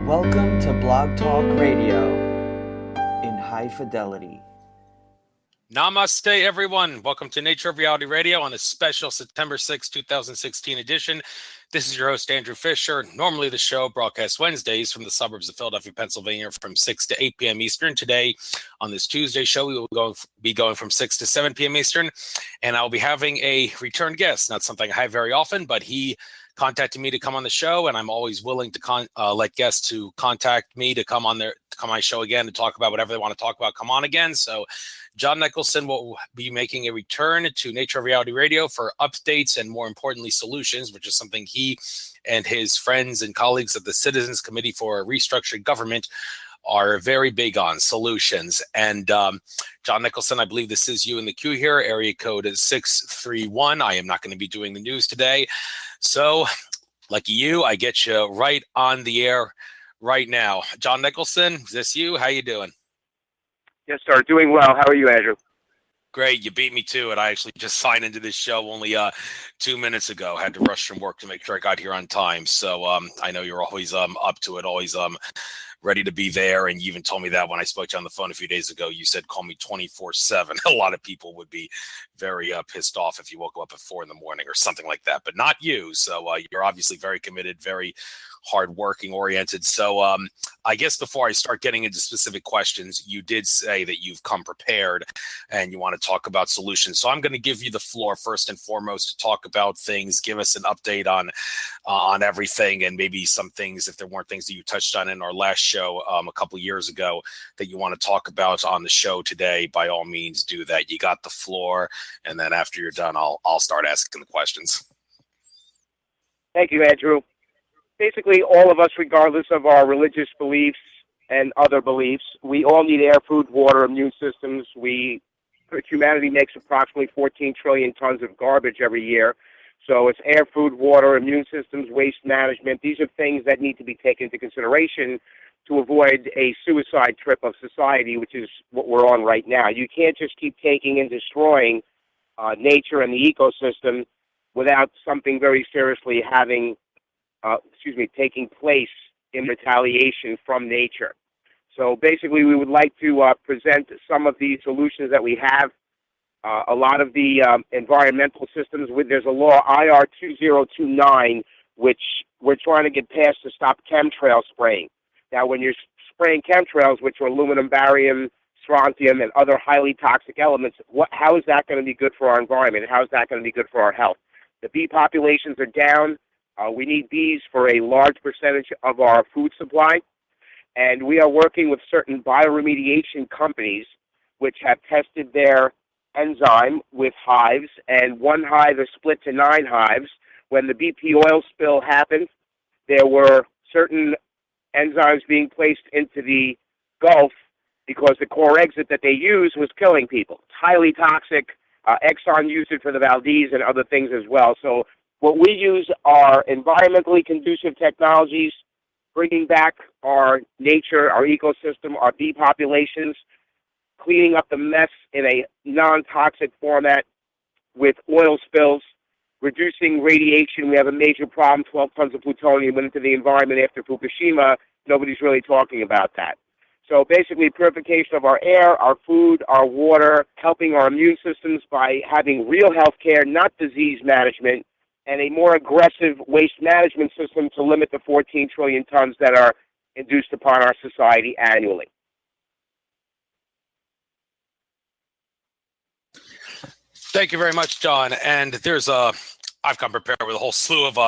Welcome to Blog Talk Radio in high fidelity. Namaste, everyone. Welcome to Nature of Reality Radio on a special September 6, 2016 edition. This is your host, Andrew Fisher. Normally, the show broadcasts Wednesdays from the suburbs of Philadelphia, Pennsylvania from 6 to 8 p.m. Eastern. Today, on this Tuesday show, we will be going from 6 to 7 p.m. Eastern, and I'll be having a return guest. Not something I have very often, but he contacted me to come on the show, and I'm always willing to let guests to contact me to come on my show again to talk about whatever they want to talk about. Come on again. So John Nicholson will be making a return to Nature of Reality Radio for updates and, more importantly, solutions, which is something he and his friends and colleagues at the Citizens Committee for Restructured Government are very big on, solutions. And John Nicholson, I believe this is you in the queue here. Area code is 631. I am not going to be doing the news today. So, lucky you, I get you right on the air right now. John Nicholson, is this you? How you doing? Yes, sir. Doing well. How are you, Andrew? Great. You beat me to it. I actually just signed into this show only 2 minutes ago. Had to rush from work to make sure I got here on time. So I know you're always up to it, always ready to be there. And you even told me that when I spoke to you on the phone a few days ago. You said call me 24/7. A lot of people would be very pissed off if you woke up at 4 a.m. or something like that, but not you. So you're obviously very committed, very hardworking, oriented. So I guess before I start getting into specific questions, you did say that you've come prepared and you want to talk about solutions. So I'm going to give you the floor first and foremost to talk about things, give us an update on everything, and maybe some things, if there weren't things that you touched on in our last show a couple years ago that you want to talk about on the show today, by all means do that. You got the floor, and then after you're done, I'll start asking the questions. Thank you, Andrew. Basically, all of us, regardless of our religious beliefs and other beliefs, we all need air, food, water, immune systems. Humanity makes approximately 14 trillion tons of garbage every year. So it's air, food, water, immune systems, waste management. These are things that need to be taken into consideration to avoid a suicide trip of society, which is what we're on right now. You can't just keep taking and destroying nature and the ecosystem without something very seriously taking place in retaliation from nature. So basically, we would like to present some of the solutions that we have. A lot of the environmental systems, there's a law, IR 2029, which we're trying to get passed to stop chemtrail spraying. Now, when you're spraying chemtrails, which are aluminum, barium, strontium, and other highly toxic elements, how is that going to be good for our environment? How is that going to be good for our health? The bee populations are down. We need bees for a large percentage of our food supply, and we are working with certain bioremediation companies which have tested their enzyme with hives, and one hive is split to 9 hives. When the BP oil spill happened, there were certain enzymes being placed into the Gulf because the core exit that they used was killing people. It's highly toxic. Exxon used it for the Valdez and other things as well. So what we use are environmentally conducive technologies, bringing back our nature, our ecosystem, our bee populations, cleaning up the mess in a non-toxic format with oil spills, reducing radiation. We have a major problem, 12 tons of plutonium went into the environment after Fukushima. Nobody's really talking about that. So basically, purification of our air, our food, our water, helping our immune systems by having real health care, not disease management, and a more aggressive waste management system to limit the 14 trillion tons that are induced upon our society annually. Thank you very much, John. And I've come prepared with a whole slew of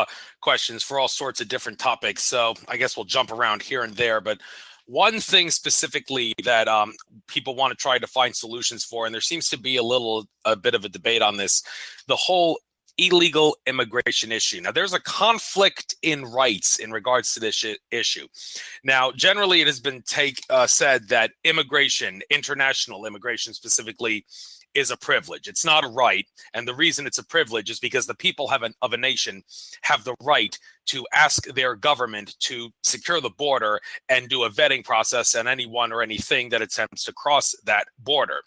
questions for all sorts of different topics. So I guess we'll jump around here and there. But one thing specifically that people want to try to find solutions for, and there seems to be a bit of a debate on this, the whole illegal immigration issue. Now, there's a conflict in rights in regards to this issue. Now, generally, it has been said that immigration, international immigration specifically, is a privilege. It's not a right. And the reason it's a privilege is because the people of a nation have the right to ask their government to secure the border and do a vetting process on anyone or anything that attempts to cross that border.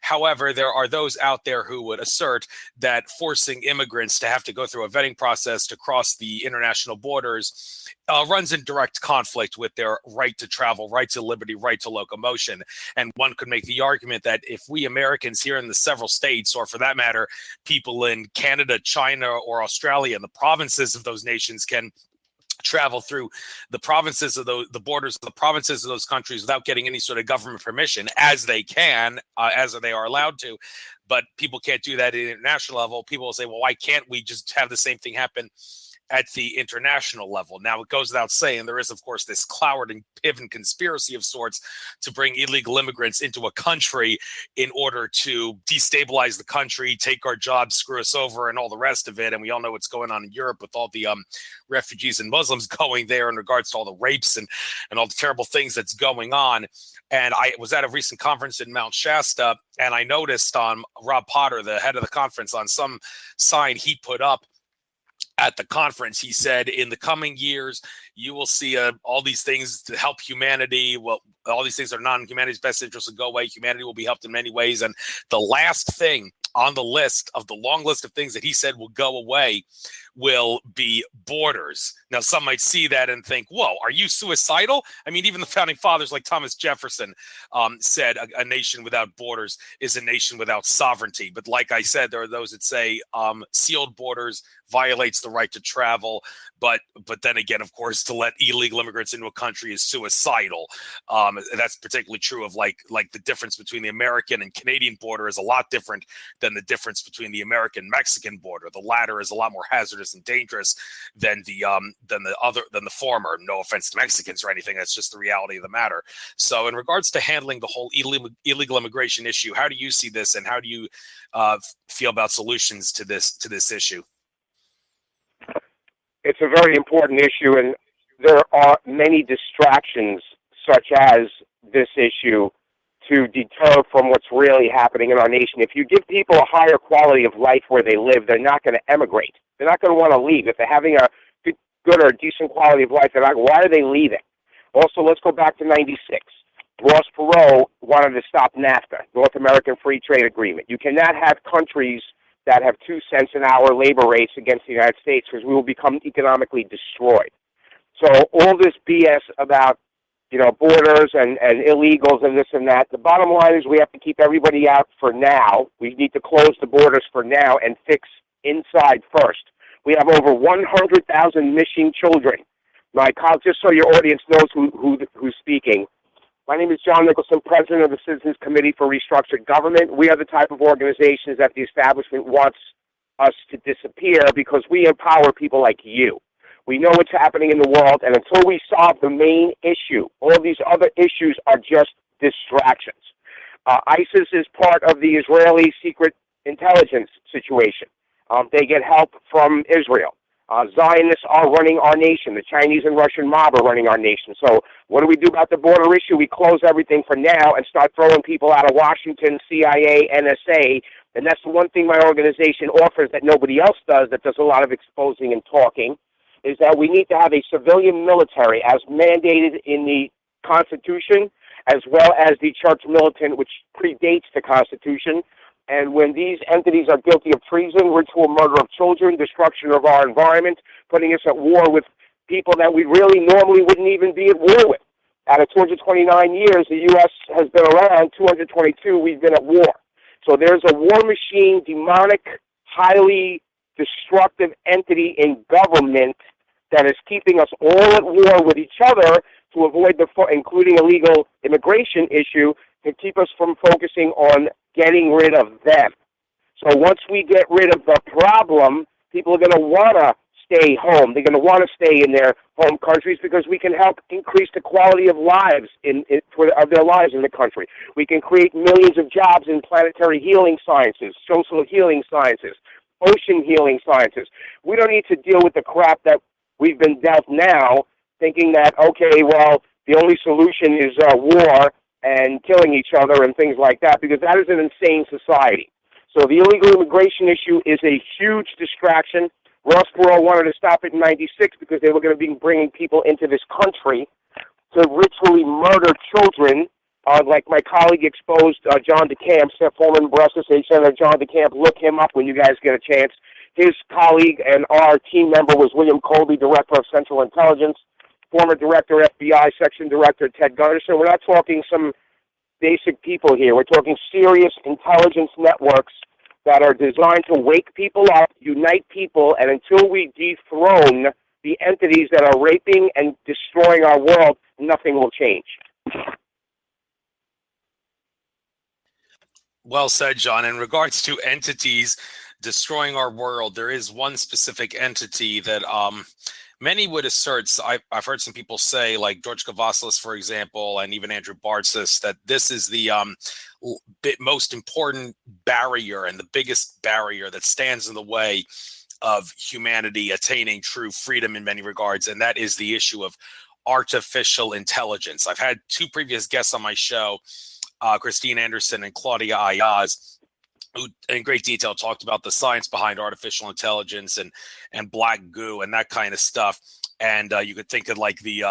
However, there are those out there who would assert that forcing immigrants to have to go through a vetting process to cross the international borders runs in direct conflict with their right to travel, right to liberty, right to locomotion. And one could make the argument that if we Americans here in the several states, or for that matter, people in Canada, China, or Australia, and the provinces of those nations can travel through the provinces of the borders of the provinces of those countries without getting any sort of government permission, as they can, as they are allowed to. But people can't do that at the international level. People will say, well, why can't we just have the same thing happen at the international level? Now, it goes without saying, there is, of course, this Cloward and Piven conspiracy of sorts to bring illegal immigrants into a country in order to destabilize the country, take our jobs, screw us over, and all the rest of it. And we all know what's going on in Europe with all the refugees and Muslims going there in regards to all the rapes and all the terrible things that's going on. And I was at a recent conference in Mount Shasta, and I noticed on Rob Potter, the head of the conference, on some sign he put up at the conference, he said, in the coming years, you will see all these things to help humanity. Well, all these things are not in humanity's best interest to go away. Humanity will be helped in many ways. And the last thing on the list of the long list of things that he said will go away will be borders. Now, some might see that and think, whoa, are you suicidal? I mean, even the founding fathers like Thomas Jefferson said a nation without borders is a nation without sovereignty. But like I said, there are those that say sealed borders violates the right to travel. But then again, of course, to let illegal immigrants into a country is suicidal. That's particularly true of like the difference between the American and Canadian border is a lot different than the difference between the American-Mexican border. The latter is a lot more hazardous and dangerous than the former. No offense to Mexicans or anything. That's just the reality of the matter. So in regards to handling the whole illegal immigration issue, how do you see this, and how do you feel about solutions to this issue? It's a very important issue, and there are many distractions such as this issue to deter from what's really happening in our nation. If you give people a higher quality of life where they live, they're not going to emigrate. They're not going to want to leave. If they're having a good or decent quality of life, why are they leaving? Also, let's go back to 96. Ross Perot wanted to stop NAFTA, North American Free Trade Agreement. You cannot have countries that have 2 cents an hour labor rates against the United States, because we will become economically destroyed. So all this BS about, borders and illegals and this and that, the bottom line is we have to keep everybody out for now. We need to close the borders for now and fix inside first. We have over 100,000 missing children. Just so your audience knows who's speaking, my name is John Nicholson, president of the Citizens Committee for Restructured Government. We are the type of organizations that the establishment wants us to disappear because we empower people like you. We know what's happening in the world, and until we solve the main issue, all these other issues are just distractions. ISIS is part of the Israeli secret intelligence situation. They get help from Israel. Zionists are running our nation. The Chinese and Russian mob are running our nation. So what do we do about the border issue? We close everything for now and start throwing people out of Washington, CIA, NSA. And that's the one thing my organization offers that nobody else does, that does a lot of exposing and talking, is that we need to have a civilian military as mandated in the Constitution, as well as the church militant, which predates the Constitution. And when these entities are guilty of treason, ritual murder of children, destruction of our environment, putting us at war with people that we really normally wouldn't even be at war with. Out of 229 years, the U.S. has been around. 222, we've been at war. So there's a war machine, demonic, highly destructive entity in government that is keeping us all at war with each other to avoid including illegal immigration issue, to keep us from focusing on getting rid of them. So once we get rid of the problem, people are going to want to stay home. They're going to want to stay in their home countries because we can help increase the quality of lives of their lives in the country. We can create millions of jobs in planetary healing sciences, social healing sciences, ocean healing sciences. We don't need to deal with the crap that we've been dealt now, thinking that, okay, well, the only solution is war and killing each other and things like that, because that is an insane society. So the illegal immigration issue is a huge distraction. Ross Perot wanted to stop it in '96 because they were going to be bringing people into this country to ritually murder children. Like my colleague exposed John DeCamp, former Nebraska State Senator John DeCamp. Look him up when you guys get a chance. His colleague and our team member was William Colby, Director of Central Intelligence, former Director, FBI Section Director Ted Gunderson. We're not talking some basic people here. We're talking serious intelligence networks that are designed to wake people up, unite people, and until we dethrone the entities that are raping and destroying our world, nothing will change. Well said, John. In regards to entities destroying our world, there is one specific entity that many would assert. I've heard some people say, like George Kavassilis, for example, and even Andrew Bartzis, that this is the most important barrier and the biggest barrier that stands in the way of humanity attaining true freedom in many regards, and that is the issue of artificial intelligence. I've had two previous guests on my show, Christine Anderson and Claudia Ayaz, who in great detail talked about the science behind artificial intelligence and black goo and that kind of stuff. And you could think of like the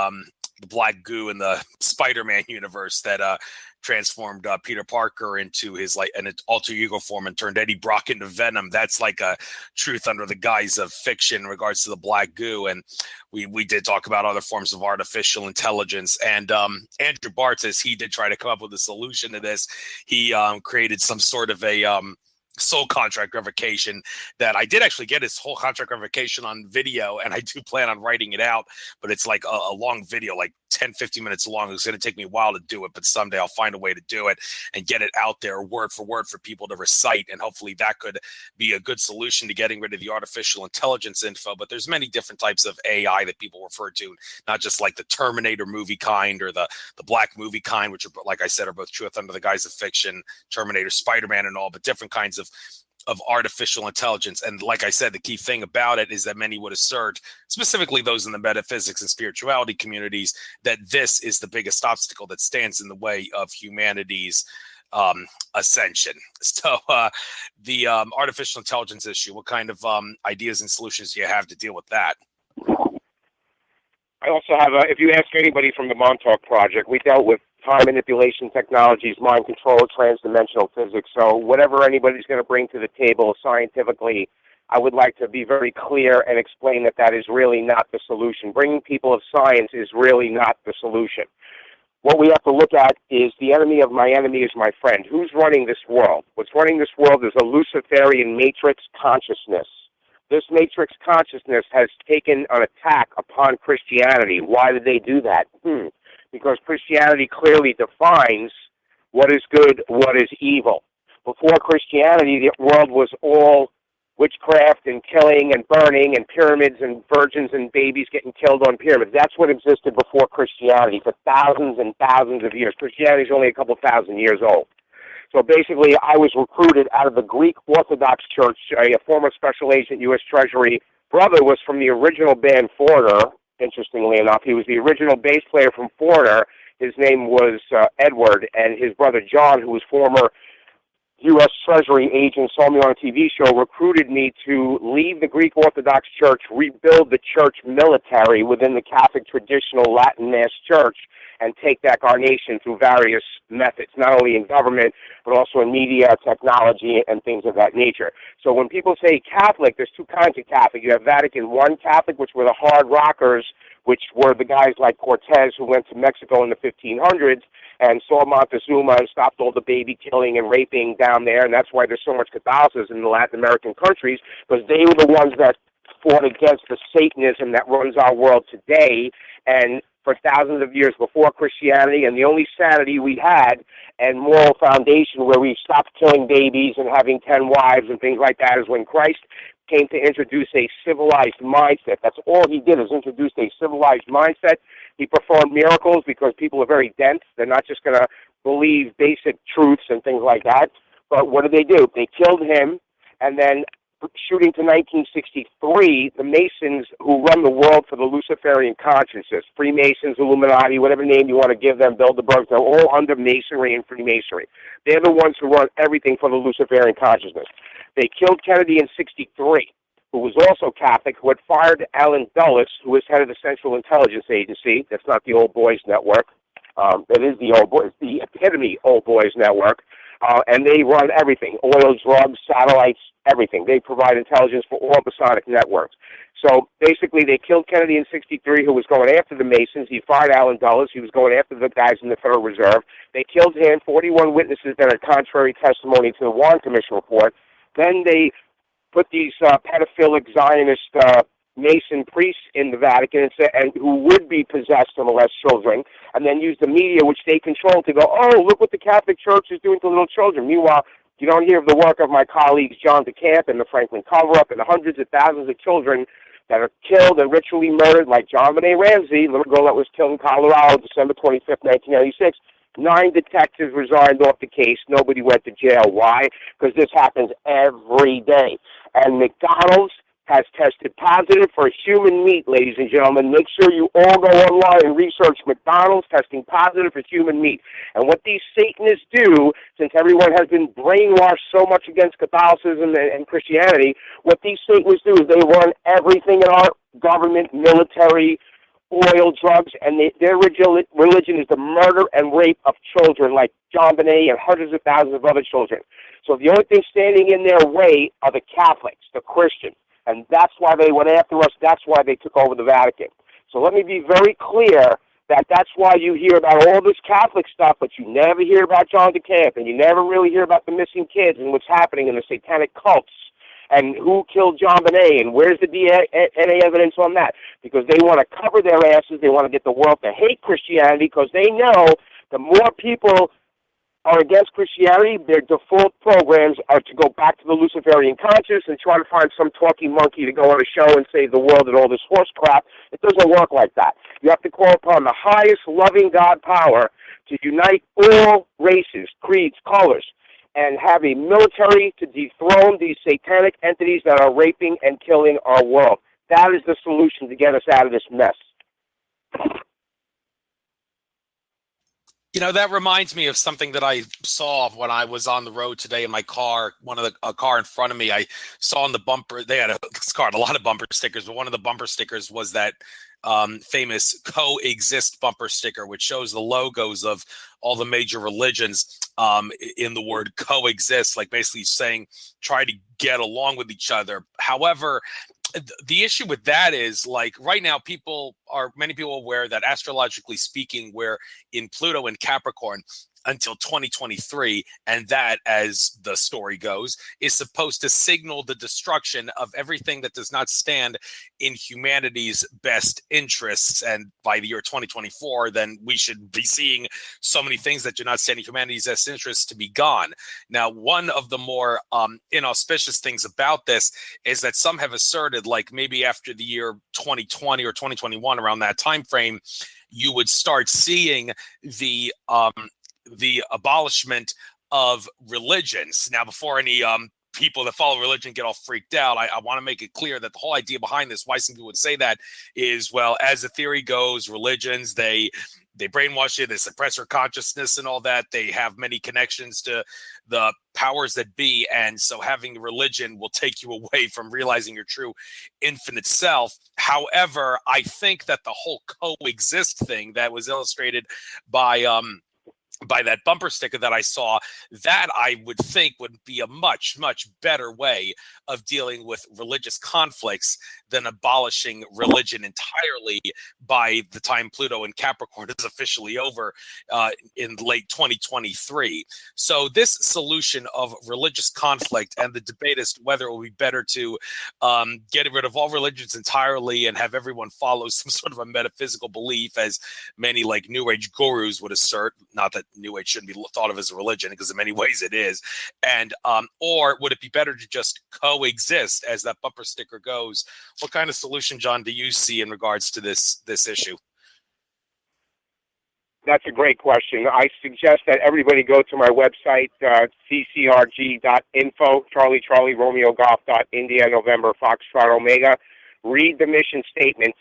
black goo in the Spider-Man universe that transformed Peter Parker into his an alter ego form and turned Eddie Brock into Venom. That's like a truth under the guise of fiction in regards to the black goo. And we did talk about other forms of artificial intelligence. And Andrew Bartzis, he did try to come up with a solution to this. He created some sort of a sole contract revocation that I did actually get his whole contract revocation on video, and I do plan on writing it out, but it's like a long video, like 10-15 minutes long. It's going to take me a while to do it, but someday I'll find a way to do it and get it out there word for word for people to recite, and hopefully that could be a good solution to getting rid of the artificial intelligence info. But there's many different types of AI that people refer to, not just like the Terminator movie kind or the black movie kind, which are, like I said, are both truth under the guise of fiction, Terminator, Spider-Man and all, but different kinds of artificial intelligence. And like I said, the key thing about it is that many would assert, specifically those in the metaphysics and spirituality communities, that this is the biggest obstacle that stands in the way of humanity's ascension. So the artificial intelligence issue, what kind of ideas and solutions do you have to deal with that? I also have, if you ask anybody from the Montauk Project, we dealt with time manipulation technologies, mind control, transdimensional physics. So whatever anybody's going to bring to the table scientifically, I would like to be very clear and explain that that is really not the solution. Bringing people of science is really not the solution. What we have to look at is the enemy of my enemy is my friend. Who's running this world? What's running this world is a Luciferian matrix consciousness. This matrix consciousness has taken an attack upon Christianity. Why did they do that? Because Christianity clearly defines what is good, what is evil. Before Christianity, the world was all witchcraft and killing and burning and pyramids and virgins and babies getting killed on pyramids. That's what existed before Christianity for thousands and thousands of years. Christianity is only a couple thousand years old. So basically, I was recruited out of the Greek Orthodox Church. A former special agent, U.S. Treasury brother was from the original band Foreigner. Interestingly enough, he was the original bass player from Foreigner. His name was Edward, and his brother John, who was former U.S. Treasury agent, saw me on a TV show, recruited me to leave the Greek Orthodox Church, rebuild the church military within the Catholic traditional Latin Mass Church, and take back our nation through various methods, not only in government, but also in media, technology, and things of that nature. So when people say Catholic, there's two kinds of Catholic. You have Vatican I Catholic, which were the hard rockers, which were the guys like Cortez who went to Mexico in the 1500s and saw Montezuma and stopped all the baby killing and raping down there, and that's why there's so much Catholicism in the Latin American countries, because they were the ones that fought against the Satanism that runs our world today, and for thousands of years before Christianity, and the only sanity we had and moral foundation where we stopped killing babies and having 10 wives and things like that is when Christ came to introduce a civilized mindset. That's all he did, is introduce a civilized mindset. He performed miracles because people are very dense. They're not just going to believe basic truths and things like that. But what did they do? They killed him, and then shooting to 1963, the Masons who run the world for the Luciferian consciousness, Freemasons, Illuminati, whatever name you want to give them, Bilderbergs, they're all under Masonry and Freemasonry. They're the ones who run everything for the Luciferian consciousness. They killed Kennedy in 63. who was also Catholic, who had fired Alan Dulles, who was head of the Central Intelligence Agency. That's not the Old Boys Network. It is the Old Boys, the epitome Old Boys Network. And they run everything, oil, drugs, satellites, everything. They provide intelligence for all Masonic networks. So basically they killed Kennedy in '63, who was going after the Masons. He fired Alan Dulles. He was going after the guys in the Federal Reserve. They killed him, 41 witnesses that had contrary testimony to the Warren Commission report. Then they put these pedophilic Zionist Mason priests in the Vatican and who would be possessed to molest children, and then use the media, which they control, to go, oh, look what the Catholic Church is doing to little children. Meanwhile, you don't hear of the work of my colleagues John DeCamp and the Franklin cover-up and the hundreds of thousands of children that are killed and ritually murdered, like John Benet Ramsey, little girl that was killed in Colorado, December 25th, 1996. 9 detectives resigned off the case. Nobody went to jail. Why? Because this happens every day. And McDonald's has tested positive for human meat, ladies and gentlemen. Make sure you all go online and research McDonald's testing positive for human meat. And what these Satanists do, since everyone has been brainwashed so much against Catholicism and Christianity, what these Satanists do is they run everything in our government, military, oil, drugs, and their religion is the murder and rape of children like John Benet and hundreds of thousands of other children. So the only thing standing in their way are the Catholics, the Christians. And that's why they went after us. That's why they took over the Vatican. So let me be very clear that that's why you hear about all this Catholic stuff, but you never hear about John DeCamp, and you never really hear about the missing kids and what's happening in the satanic cults and who killed John Benet and where's the DNA evidence on that. Because they want to cover their asses. They want to get the world to hate Christianity because they know the more people are against Christianity, their default programs are to go back to the Luciferian conscience and try to find some talking monkey to go on a show and save the world and all this horse crap. It doesn't work like that. You have to call upon the highest loving God power to unite all races, creeds, colors, and have a military to dethrone these satanic entities that are raping and killing our world. That is the solution to get us out of this mess. You know, that reminds me of something that I saw when I was on the road today in my car. A car in front of me, I saw on the bumper, they had a lot of bumper stickers, but one of the bumper stickers was that famous coexist bumper sticker, which shows the logos of all the major religions in the word coexist, like basically saying try to get along with each other. However, the issue with that is, like, right now many people aware that astrologically speaking, we're in Pluto and Capricorn until 2023, and that, as the story goes, is supposed to signal the destruction of everything that does not stand in humanity's best interests. And by the year 2024, then we should be seeing so many things that do not stand in humanity's best interests to be gone. Now, one of the more inauspicious things about this is that some have asserted, like maybe after the year 2020 or 2021, around that time frame, you would start seeing the abolishment of religions. Now, before any people that follow religion get all freaked out, I want to make it clear that the whole idea behind this, why some people would say that, is, well, as the theory goes, religions, they brainwash you, they suppress your consciousness and all that. They have many connections to the powers that be, and so having religion will take you away from realizing your true infinite self. However, I think that the whole coexist thing that was illustrated by that bumper sticker that I saw, that I would think would be a much, much better way of dealing with religious conflicts than abolishing religion entirely by the time Pluto and Capricorn is officially over in late 2023. So this solution of religious conflict and the debate as to whether it will be better to get rid of all religions entirely and have everyone follow some sort of a metaphysical belief, as many like New Age gurus would assert, not that New Age shouldn't be thought of as a religion, because in many ways it is, and or would it be better to just coexist, as that bumper sticker goes? What kind of solution, John, do you see in regards to this issue? That's a great question. I suggest that everybody go to my website, ccrg.info, Charlie, Romeo, Golf, India, November, Foxtrot, Omega. Read the mission statement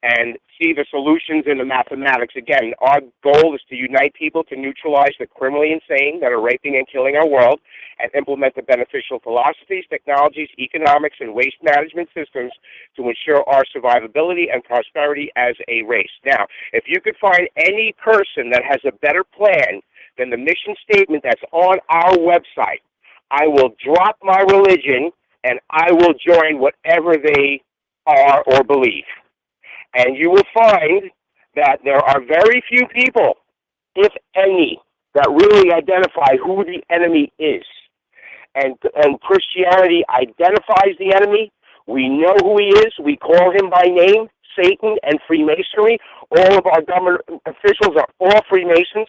and see the solutions in the mathematics. Again, our goal is to unite people to neutralize the criminally insane that are raping and killing our world and implement the beneficial philosophies, technologies, economics, and waste management systems to ensure our survivability and prosperity as a race. Now, if you could find any person that has a better plan than the mission statement that's on our website, I will drop my religion and I will join whatever they are or believe. And you will find that there are very few people, if any, that really identify who the enemy is. And Christianity identifies the enemy. We know who he is. We call him by name, Satan and Freemasonry. All of our government officials are all Freemasons,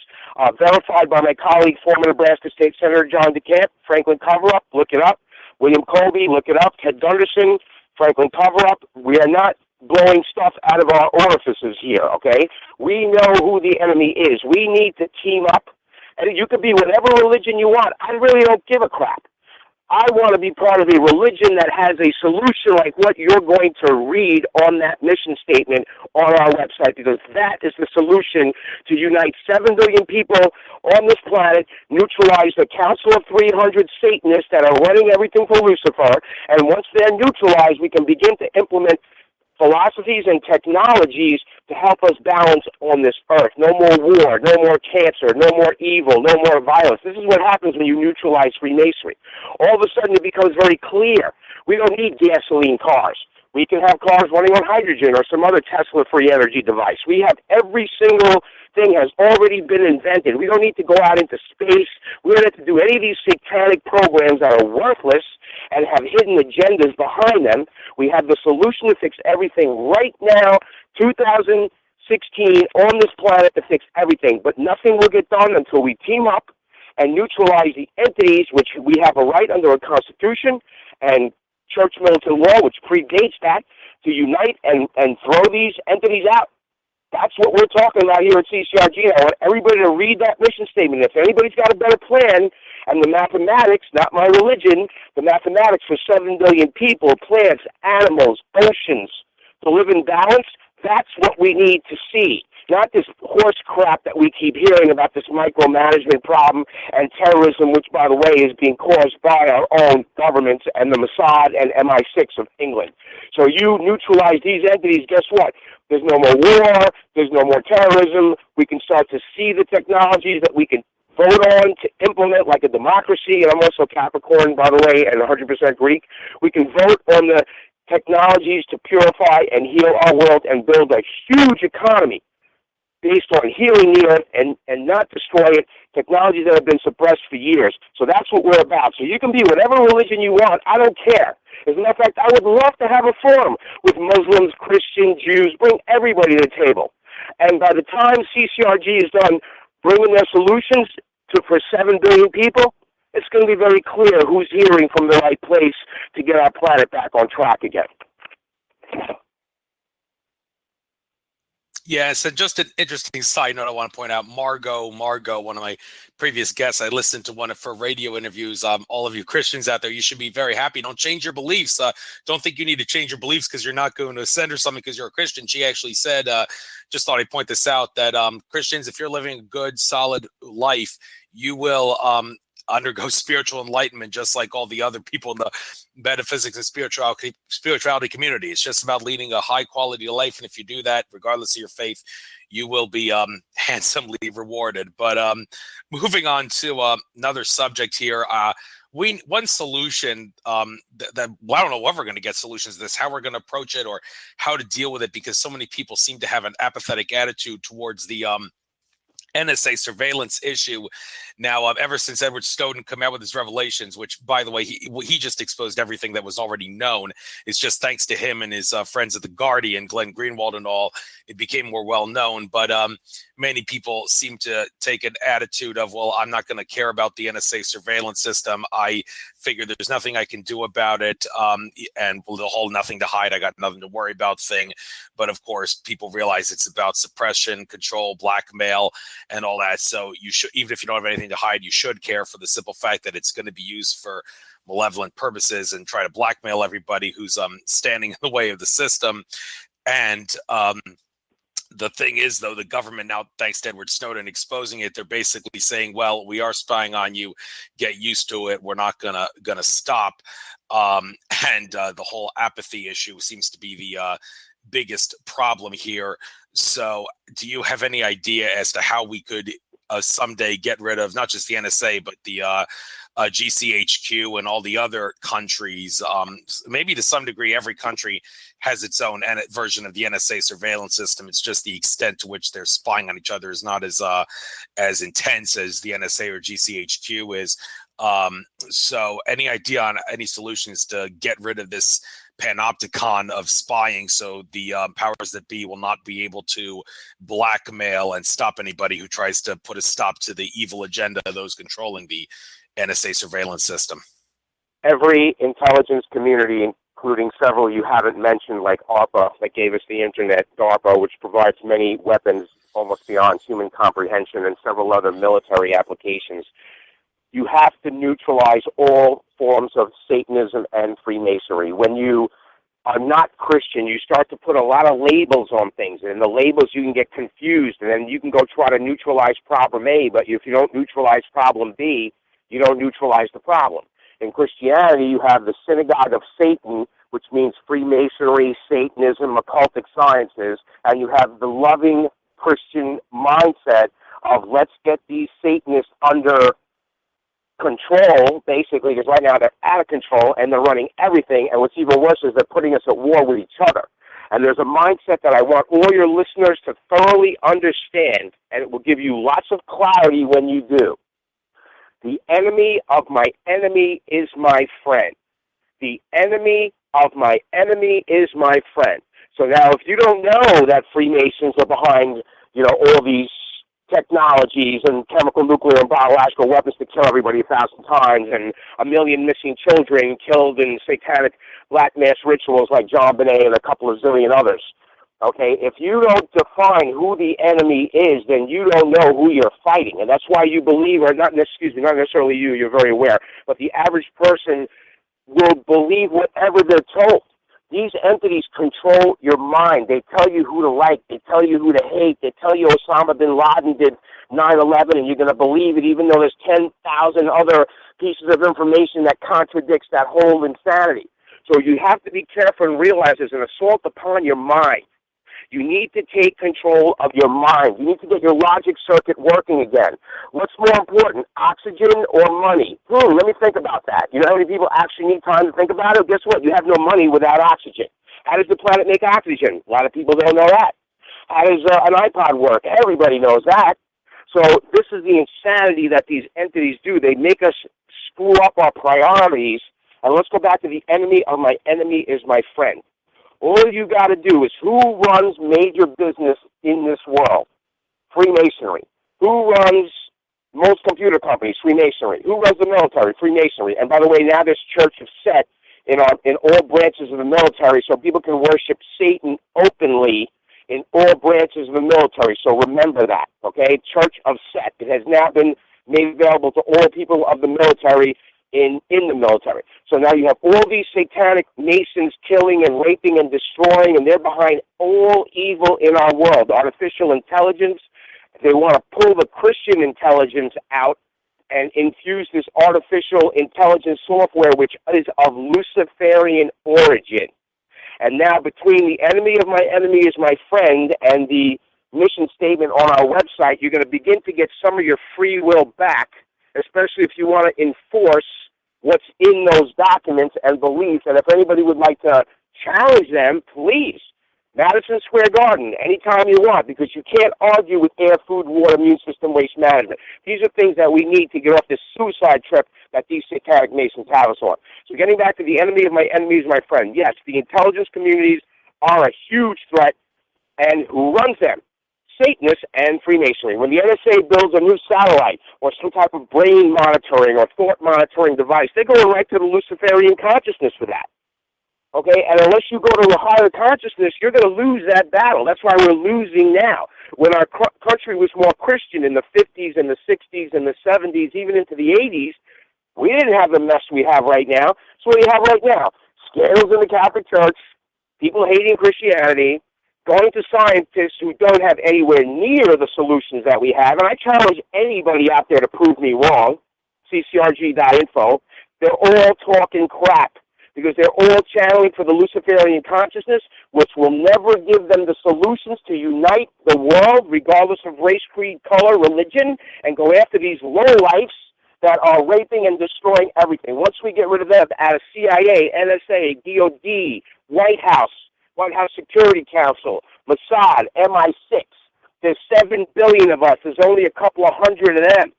verified by my colleague, former Nebraska State Senator John DeCamp. Franklin Cover-Up, look it up. William Colby, look it up. Ted Gunderson, Franklin Cover-Up. We are not blowing stuff out of our orifices here, okay? We know who the enemy is. We need to team up. And you could be whatever religion you want. I really don't give a crap. I want to be part of a religion that has a solution like what you're going to read on that mission statement on our website, because that is the solution to unite 7 billion people on this planet, neutralize the Council of 300 Satanists that are running everything for Lucifer, and once they're neutralized, we can begin to implement philosophies and technologies to help us balance on this earth. No more war, no more cancer, no more evil, no more violence. This is what happens when you neutralize Freemasonry. All of a sudden it becomes very clear. We don't need gasoline cars. We can have cars running on hydrogen or some other Tesla-free energy device. We have every single thing has already been invented. We don't need to go out into space. We don't have to do any of these satanic programs that are worthless and have hidden agendas behind them. We have the solution to fix everything right now, 2016, on this planet to fix everything. But nothing will get done until we team up and neutralize the entities, which we have a right under a constitution and church militant law, which predates that, to unite and throw these entities out. That's what we're talking about here at CCRG. I want everybody to read that mission statement. If anybody's got a better plan, and the mathematics, not my religion, the mathematics for 7 billion people, plants, animals, oceans, to live in balance, that's what we need to see. Not this horse crap that we keep hearing about, this micromanagement problem and terrorism, which, by the way, is being caused by our own governments and the Mossad and MI6 of England. So you neutralize these entities, guess what? There's no more war, there's no more terrorism. We can start to see the technologies that we can vote on to implement like a democracy, and I'm also Capricorn, by the way, and 100% Greek. We can vote on the technologies to purify and heal our world and build a huge economy based on healing the earth and not destroy it, technologies that have been suppressed for years. So that's what we're about. So you can be whatever religion you want. I don't care. As a matter of fact, I would love to have a forum with Muslims, Christians, Jews, bring everybody to the table. And by the time CCRG is done bringing their solutions for 7 billion people, it's going to be very clear who's hearing from the right place to get our planet back on track again. Yeah, so just an interesting side note I want to point out, Margot, one of my previous guests, I listened to one of her radio interviews. All of you Christians out there, you should be very happy. Don't change your beliefs. Don't think you need to change your beliefs because you're not going to ascend or something because you're a Christian. She actually said, just thought I'd point this out, that Christians, if you're living a good, solid life, you will undergo spiritual enlightenment just like all the other people in the metaphysics and spirituality community. It's just about leading a high quality life, and if you do that, regardless of your faith, you will be handsomely rewarded. But moving on to another subject here, one solution that well, I don't know if we're going to get solutions to this, how we're going to approach it or how to deal with it, because so many people seem to have an apathetic attitude towards the NSA surveillance issue. Now, ever since Edward Snowden came out with his revelations, which, by the way, he just exposed everything that was already known. It's just thanks to him and his friends at The Guardian, Glenn Greenwald and all, it became more well known. But many people seem to take an attitude of, well, I'm not going to care about the NSA surveillance system. I figure there's nothing I can do about it. And the whole nothing to hide, I got nothing to worry about thing. But of course, people realize it's about suppression, control, blackmail, and all that. So you should, even if you don't have anything to hide, you should care, for the simple fact that it's going to be used for malevolent purposes and try to blackmail everybody who's standing in the way of the system. And the thing is, though, the government now, thanks to Edward Snowden exposing it, they're basically saying, well, we are spying on you. Get used to it. We're not gonna stop. And the whole apathy issue seems to be the biggest problem here. So do you have any idea as to how we could someday get rid of not just the NSA, but the GCHQ and all the other countries? Maybe to some degree, every country has its own version of the NSA surveillance system. It's just the extent to which they're spying on each other is not as intense as the NSA or GCHQ is. So any idea on any solutions to get rid of this panopticon of spying so the powers that be will not be able to blackmail and stop anybody who tries to put a stop to the evil agenda of those controlling the NSA surveillance system? Every intelligence community, including several you haven't mentioned, like ARPA, that gave us the internet, DARPA, which provides many weapons almost beyond human comprehension, and several other military applications. You have to neutralize all forms of Satanism and Freemasonry. When you are not Christian, you start to put a lot of labels on things, and in the labels you can get confused, and then you can go try to neutralize problem A, but if you don't neutralize problem B, you don't neutralize the problem. In Christianity, you have the synagogue of Satan, which means Freemasonry, Satanism, occultic sciences, and you have the loving Christian mindset of let's get these Satanists under control, basically, because right now they're out of control and they're running everything, and what's even worse is they're putting us at war with each other. And there's a mindset that I want all your listeners to thoroughly understand, and it will give you lots of clarity when you do. The enemy of my enemy is my friend. The enemy of my enemy is my friend. So now if you don't know that Freemasons are behind, all these technologies and chemical, nuclear, and biological weapons to kill everybody 1,000 times, and 1 million missing children killed in satanic black mass rituals like John Bonet and a couple of zillion others. Okay, if you don't define who the enemy is, then you don't know who you're fighting. And that's why you believe, or not necessarily you, you're very aware, but the average person will believe whatever they're told. These entities control your mind. They tell you who to like. They tell you who to hate. They tell you Osama bin Laden did 9/11, and you're going to believe it, even though there's 10,000 other pieces of information that contradicts that whole insanity. So you have to be careful and realize there's an assault upon your mind. You need to take control of your mind. You need to get your logic circuit working again. What's more important, oxygen or money? Let me think about that. You know how many people actually need time to think about it? Guess what? You have no money without oxygen. How does the planet make oxygen? A lot of people don't know that. How does an iPod work? Everybody knows that. So this is the insanity that these entities do. They make us screw up our priorities. And let's go back to the enemy of my enemy is my friend. All you got to do is who runs major business in this world? Freemasonry. Who runs most computer companies? Freemasonry. Who runs the military? Freemasonry. And by the way, now there's Church of Set in all branches of the military, so people can worship Satan openly in all branches of the military. So remember that, okay? Church of Set. It has now been made available to all people of the military in the military. So now you have all these satanic Masons killing and raping and destroying, and they're behind all evil in our world. Artificial intelligence. They want to pull the Christian intelligence out and infuse this artificial intelligence software, which is of Luciferian origin. And now between the enemy of my enemy is my friend and the mission statement on our website, you're going to begin to get some of your free will back, especially if you want to enforce what's in those documents and beliefs. And if anybody would like to challenge them, please, Madison Square Garden, anytime you want, because you can't argue with air, food, water, immune system, waste management. These are things that we need to get off this suicide trip that these satanic Masons have us on. So getting back to the enemy of my enemy is my friend. Yes, the intelligence communities are a huge threat, and who runs them? Satanists and Freemasonry. When the NSA builds a new satellite or some type of brain monitoring or thought monitoring device, they're going right to the Luciferian consciousness for that. Okay, and unless you go to a higher consciousness, you're going to lose that battle. That's why we're losing now. When our country was more Christian in the 50s and the 60s and the 70s, even into the 80s, we didn't have the mess we have right now. So what do you have right now? Scandals in the Catholic Church, people hating Christianity, going to scientists who don't have anywhere near the solutions that we have, and I challenge anybody out there to prove me wrong, CCRG.info, they're all talking crap because they're all channeling for the Luciferian consciousness, which will never give them the solutions to unite the world, regardless of race, creed, color, religion, and go after these lowlifes that are raping and destroying everything. Once we get rid of them out of CIA, NSA, DOD, White House Security Council, Mossad, MI6, there's 7 billion of us. There's only a couple of hundred of them.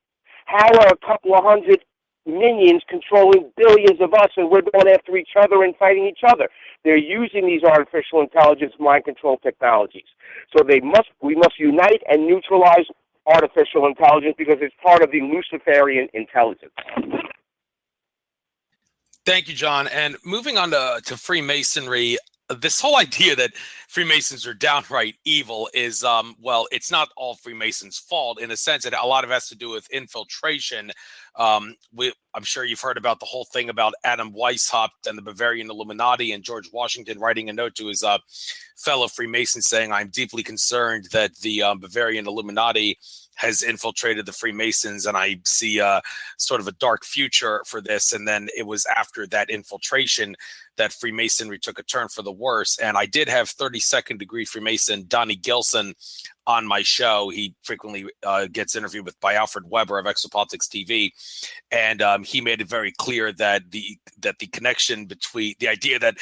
How are a couple of hundred minions controlling billions of us, and we're going after each other and fighting each other? They're using these artificial intelligence mind control technologies. So we must unite and neutralize artificial intelligence because it's part of the Luciferian intelligence. Thank you, John. And moving on to Freemasonry, this whole idea that Freemasons are downright evil is, well, it's not all Freemasons' fault. In a sense, a lot of it has to do with infiltration. I'm sure you've heard about the whole thing about Adam Weishaupt and the Bavarian Illuminati, and George Washington writing a note to his fellow Freemasons saying, "I'm deeply concerned that the Bavarian Illuminati has infiltrated the Freemasons, and I see sort of a dark future for this." And then it was after that infiltration that Freemasonry took a turn for the worse. And I did have 32nd degree Freemason Donnie Gilson on my show. He frequently gets interviewed by Alfred Weber of Exopolitics TV, and he made it very clear that the connection between the idea that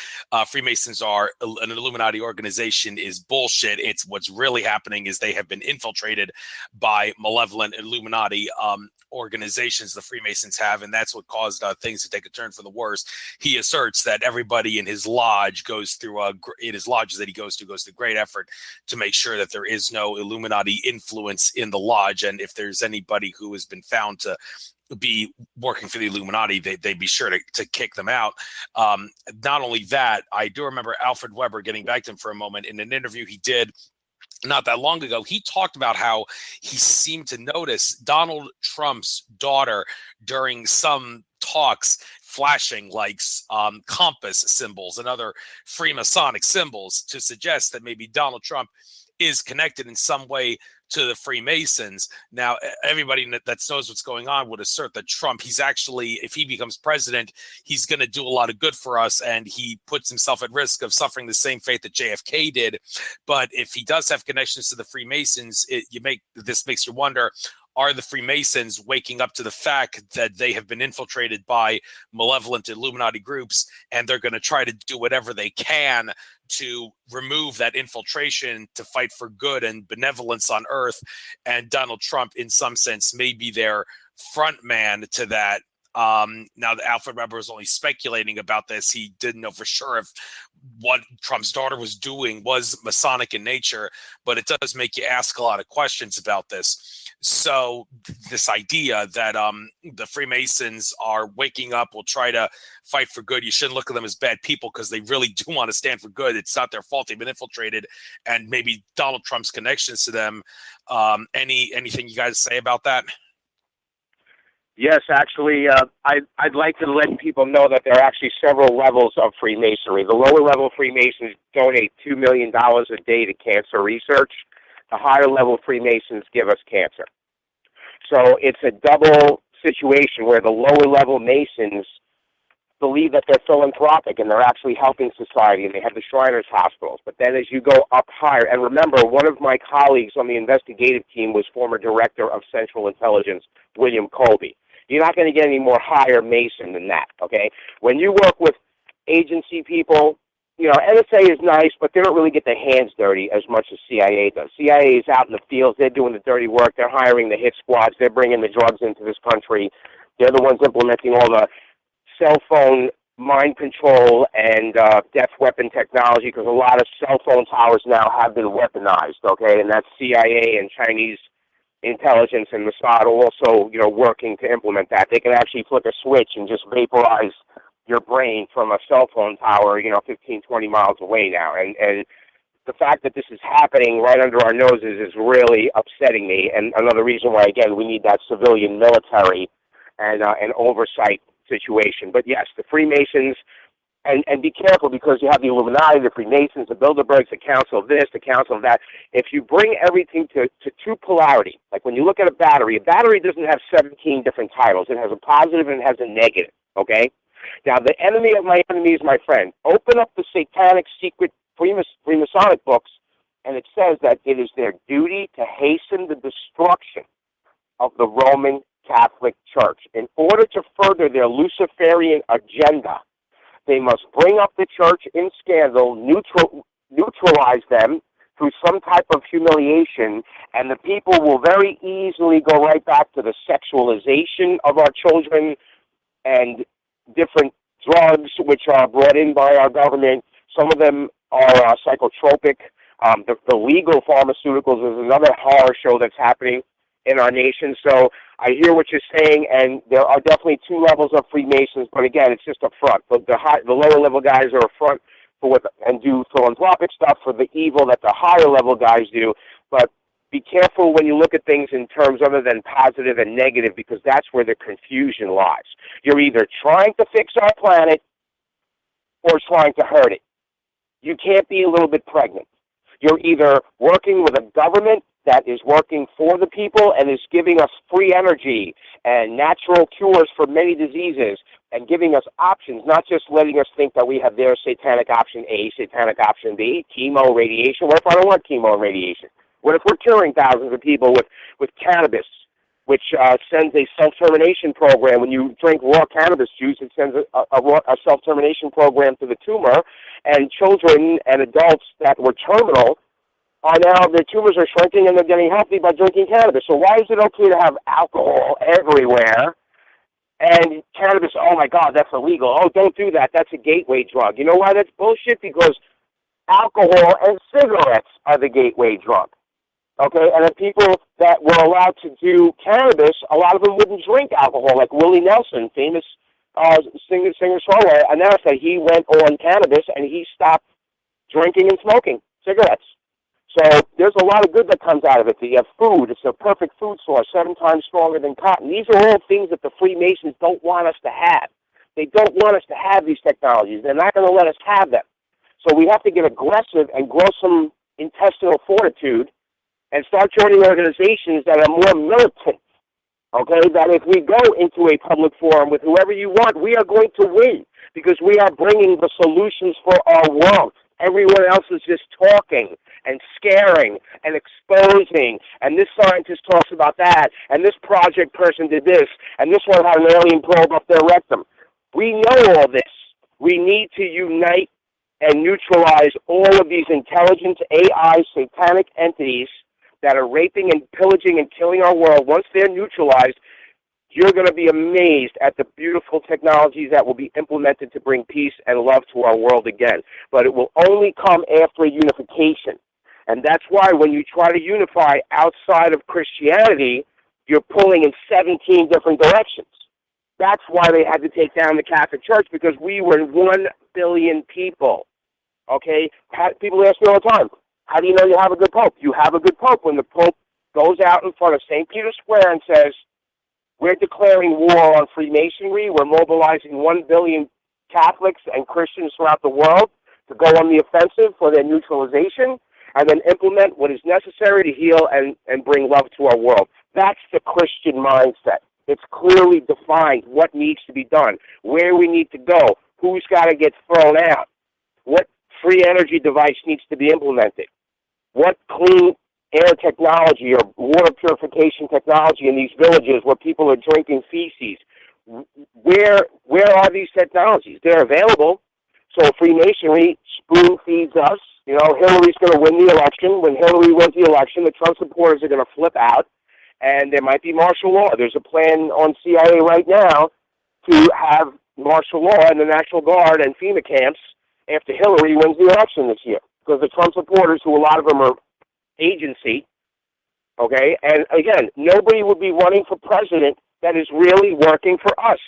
Freemasons are an Illuminati organization is bullshit. It's what's really happening is they have been infiltrated by malevolent Illuminati organizations the Freemasons have, and that's what caused things to take a turn for the worse. He asserts that everybody in his lodge goes through great effort to make sure that there is no Illuminati influence in the lodge, and if there's anybody who has been found to be working for the Illuminati, they'd be sure to kick them out. Not only that, I do remember Alfred Weber, getting back to him for a moment, in an interview he did not that long ago, he talked about how he seemed to notice Donald Trump's daughter during some talks flashing like compass symbols and other Freemasonic symbols to suggest that maybe Donald Trump is connected in some way to the Freemasons. Now, everybody that knows what's going on would assert that Trump, he's actually, if he becomes president, he's going to do a lot of good for us, and he puts himself at risk of suffering the same fate that JFK did. But if he does have connections to the Freemasons, this makes you wonder, are the Freemasons waking up to the fact that they have been infiltrated by malevolent Illuminati groups, and they're going to try to do whatever they can to remove that infiltration to fight for good and benevolence on earth? And Donald Trump, in some sense, may be their front man to that. Now, Alfred Weber was only speculating about this. He didn't know for sure if what Trump's daughter was doing was Masonic in nature, but it does make you ask a lot of questions about this. So this idea that the Freemasons are waking up, will try to fight for good, you shouldn't look at them as bad people because they really do want to stand for good. It's not their fault. They've been infiltrated, and maybe Donald Trump's connections to them. Anything you guys say about that? Yes, actually, I'd like to let people know that there are actually several levels of Freemasonry. The lower level Freemasons donate $2 million a day to cancer research. The higher level Freemasons give us cancer. So it's a double situation where the lower level Masons believe that they're philanthropic and they're actually helping society, and they have the Shriners Hospitals. But then as you go up higher, and remember, one of my colleagues on the investigative team was former director of Central Intelligence, William Colby. You're not going to get any more higher Mason than that, okay? When you work with agency people, you know, NSA is nice, but they don't really get their hands dirty as much as CIA does. CIA is out in the fields. They're doing the dirty work. They're hiring the hit squads. They're bringing the drugs into this country. They're the ones implementing all the cell phone mind control and death weapon technology, because a lot of cell phone towers now have been weaponized, okay? And that's CIA and Chinese intelligence and Mossad also, you know, working to implement that. They can actually flick a switch and just vaporize your brain from a cell phone tower, you know, 15, 20 miles away now. And the fact that this is happening right under our noses is really upsetting me. And another reason why, again, we need that civilian military and an oversight situation. But yes, the Freemasons And be careful, because you have the Illuminati, the Freemasons, the Bilderbergs, the Council of this, the Council of that. If you bring everything to true polarity, like when you look at a battery doesn't have 17 different titles. It has a positive and it has a negative, okay? Now, the enemy of my enemy is my friend. Open up the satanic secret Freemasonic books, and it says that it is their duty to hasten the destruction of the Roman Catholic Church. In order to further their Luciferian agenda, they must bring up the church in scandal, neutralize them through some type of humiliation, and the people will very easily go right back to the sexualization of our children and different drugs which are brought in by our government. Some of them are psychotropic. The legal pharmaceuticals is another horror show that's happening in our nation. So I hear what you're saying, and there are definitely two levels of Freemasons, but again, it's just a front. The lower level guys are a front for and do philanthropic stuff for the evil that the higher level guys do. But be careful when you look at things in terms other than positive and negative, because that's where the confusion lies. You're either trying to fix our planet or trying to hurt it. You can't be a little bit pregnant. You're either working with a government that is working for the people and is giving us free energy and natural cures for many diseases and giving us options, not just letting us think that we have their satanic option A, satanic option B, chemo, radiation. What if I don't want chemo and radiation? What if we're curing thousands of people with cannabis, which sends a self-termination program? When you drink raw cannabis juice, it sends a self-termination program to the tumor, and children and adults that were terminal are now, their tumors are shrinking and they're getting healthy by drinking cannabis. So why is it okay to have alcohol everywhere and cannabis, oh my God, that's illegal. Oh, don't do that. That's a gateway drug. You know why that's bullshit? Because alcohol and cigarettes are the gateway drug. Okay, and the people that were allowed to do cannabis, a lot of them wouldn't drink alcohol, like Willie Nelson, famous singer-songwriter, announced that he went on cannabis and he stopped drinking and smoking cigarettes. So there's a lot of good that comes out of it. You have food. It's a perfect food source, 7 times stronger than cotton. These are all things that the Freemasons don't want us to have. They don't want us to have these technologies. They're not going to let us have them. So we have to get aggressive and grow some intestinal fortitude and start joining organizations that are more militant, okay, that if we go into a public forum with whoever you want, we are going to win because we are bringing the solutions for our world. Everyone else is just talking and scaring and exposing, and this scientist talks about that, and this project person did this, and this one had an alien probe up their rectum. We know all this. We need to unite and neutralize all of these intelligent AI satanic entities that are raping and pillaging and killing our world. Once they're neutralized, you're going to be amazed at the beautiful technologies that will be implemented to bring peace and love to our world again. But it will only come after unification. And that's why when you try to unify outside of Christianity, you're pulling in 17 different directions. That's why they had to take down the Catholic Church, because we were 1 billion people. Okay? People ask me all the time, how do you know you have a good pope? You have a good pope when the pope goes out in front of St. Peter's Square and says, we're declaring war on Freemasonry. We're mobilizing 1 billion Catholics and Christians throughout the world to go on the offensive for their neutralization and then implement what is necessary to heal and bring love to our world. That's the Christian mindset. It's clearly defined what needs to be done, where we need to go, who's got to get thrown out, what free energy device needs to be implemented, what clean air technology or water purification technology in these villages where people are drinking feces. Where are these technologies? They're available. So Freemasonry spoon feeds us. You know, Hillary's going to win the election. When Hillary wins the election, the Trump supporters are going to flip out, and there might be martial law. There's a plan on CIA right now to have martial law in the National Guard and FEMA camps after Hillary wins the election this year, because the Trump supporters, who a lot of them are agency, okay, and again, nobody would be running for president that is really working for us.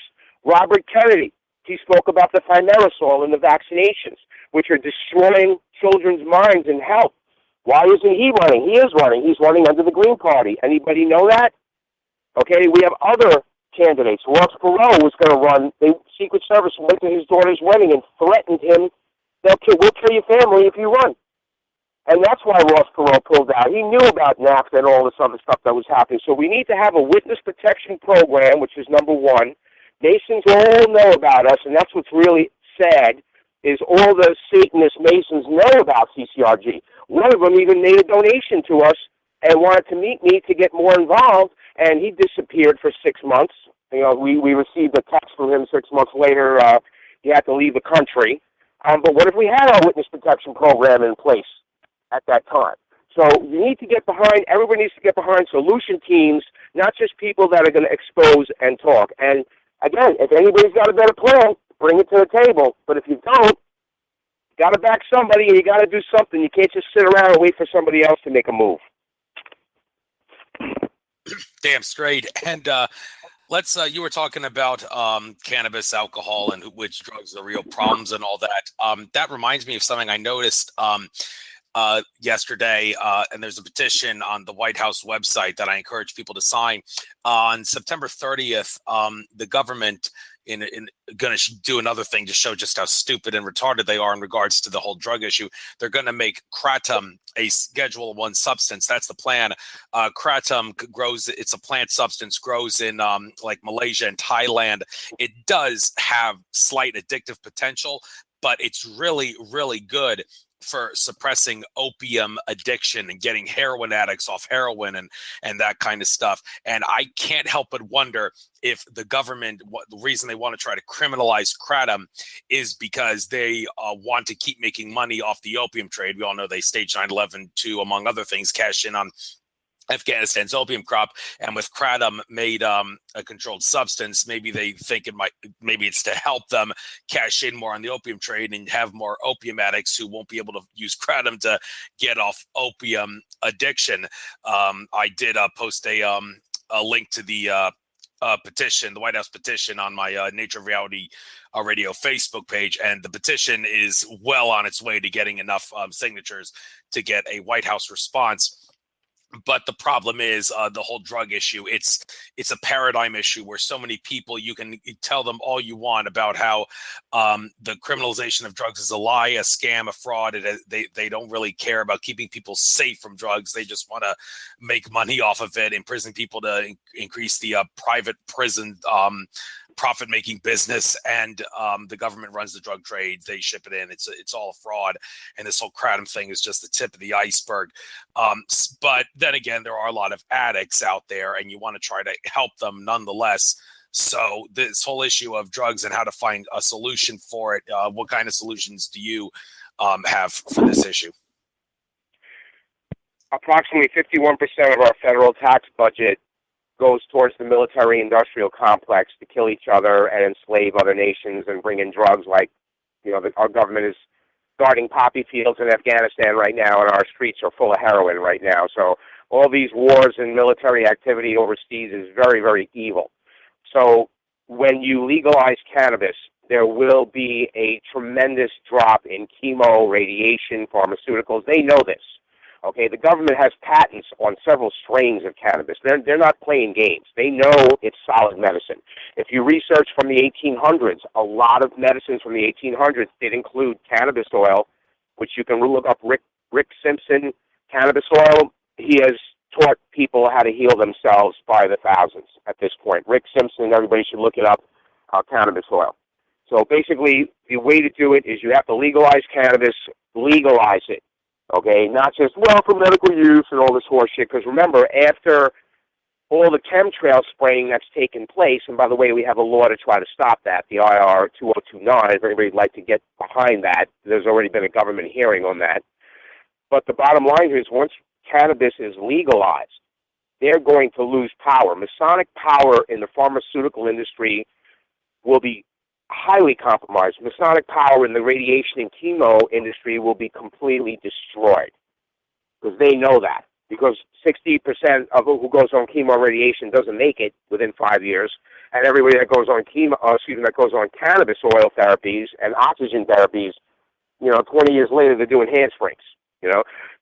Robert Kennedy, he spoke about the thimerosal and the vaccinations, which are destroying children's minds and health. Why isn't he running? He is running. He's running under the Green Party. Anybody know that? Okay, we have other candidates. Ross Perot was going to run. The Secret Service went to his daughter's wedding and threatened him, we'll kill your family if you run. And that's why Ross Perot pulled out. He knew about NAFTA and all this other stuff that was happening. So we need to have a witness protection program, which is number one. Masons all know about us, and that's what's really sad, is all the Satanist Masons know about CCRG. One of them even made a donation to us and wanted to meet me to get more involved, and he disappeared for 6 months. You know, we received a text from him 6 months later. He had to leave the country. But what if we had our witness protection program in place at that time? So you need to get behind, everybody needs to get behind solution teams, not just people that are going to expose and talk. And again, if anybody's got a better plan, bring it to the table. But if you don't, you got to back somebody and you got to do something. You can't just sit around and wait for somebody else to make a move. Damn straight. And let's you were talking about cannabis, alcohol, and which drugs are real problems and all that. That reminds me of something I noticed yesterday, and there's a petition on the White House website that I encourage people to sign. On September 30th, the government in going to do another thing to show just how stupid and retarded they are in regards to the whole drug issue. They're going to make kratom a Schedule 1 substance. That's the plan. Kratom grows, it's a plant substance, grows in like Malaysia and Thailand. It does have slight addictive potential, but it's really, really good for suppressing opium addiction and getting heroin addicts off heroin and that kind of stuff. And I can't help but wonder if the government, the reason they want to try to criminalize kratom is because they want to keep making money off the opium trade. We all know they staged 9/11 to, among other things, cash in on Afghanistan's opium crop, and with kratom made a controlled substance, maybe they think maybe it's to help them cash in more on the opium trade and have more opium addicts who won't be able to use kratom to get off opium addiction. I did post a link to the petition, the White House petition, on my Nature of Reality Radio Facebook page, and the petition is well on its way to getting enough signatures to get a White House response. But the problem is the whole drug issue. It's a paradigm issue where so many people, you can tell them all you want about how the criminalization of drugs is a lie, a scam, a fraud. They don't really care about keeping people safe from drugs. They just want to make money off of it, imprison people to increase the private prison profit-making business, and the government runs the drug trade. They ship it in. It's all a fraud, and this whole kratom thing is just the tip of the iceberg. But then again, there are a lot of addicts out there, and you want to try to help them nonetheless. So this whole issue of drugs and how to find a solution for it, what kind of solutions do you have for this issue? Approximately 51% of our federal tax budget goes towards the military-industrial complex to kill each other and enslave other nations and bring in drugs like, our government is guarding poppy fields in Afghanistan right now, and our streets are full of heroin right now. So all these wars and military activity overseas is very, very evil. So when you legalize cannabis, there will be a tremendous drop in chemo, radiation, pharmaceuticals. They know this. Okay, the government has patents on several strains of cannabis. They're not playing games. They know it's solid medicine. If you research from the 1800s, a lot of medicines from the 1800s did include cannabis oil, which you can look up. Rick Simpson, cannabis oil. He has taught people how to heal themselves by the thousands at this point. Rick Simpson, everybody should look it up, cannabis oil. So basically, the way to do it is you have to legalize cannabis, legalize it. Okay, not just, for medical use and all this horse shit, because remember, after all the chemtrail spraying that's taken place, and by the way, we have a law to try to stop that, the IR 2029, if anybody'd like to get behind that, there's already been a government hearing on that. But the bottom line here is once cannabis is legalized, they're going to lose power. Masonic power in the pharmaceutical industry will be highly compromised. Masonic power in the radiation and chemo industry will be completely destroyed because they know that. Because 60% of who goes on chemo and radiation doesn't make it within 5 years, and everybody that goes on that goes on cannabis oil therapies and oxygen therapies, 20 years later they're doing handsprings.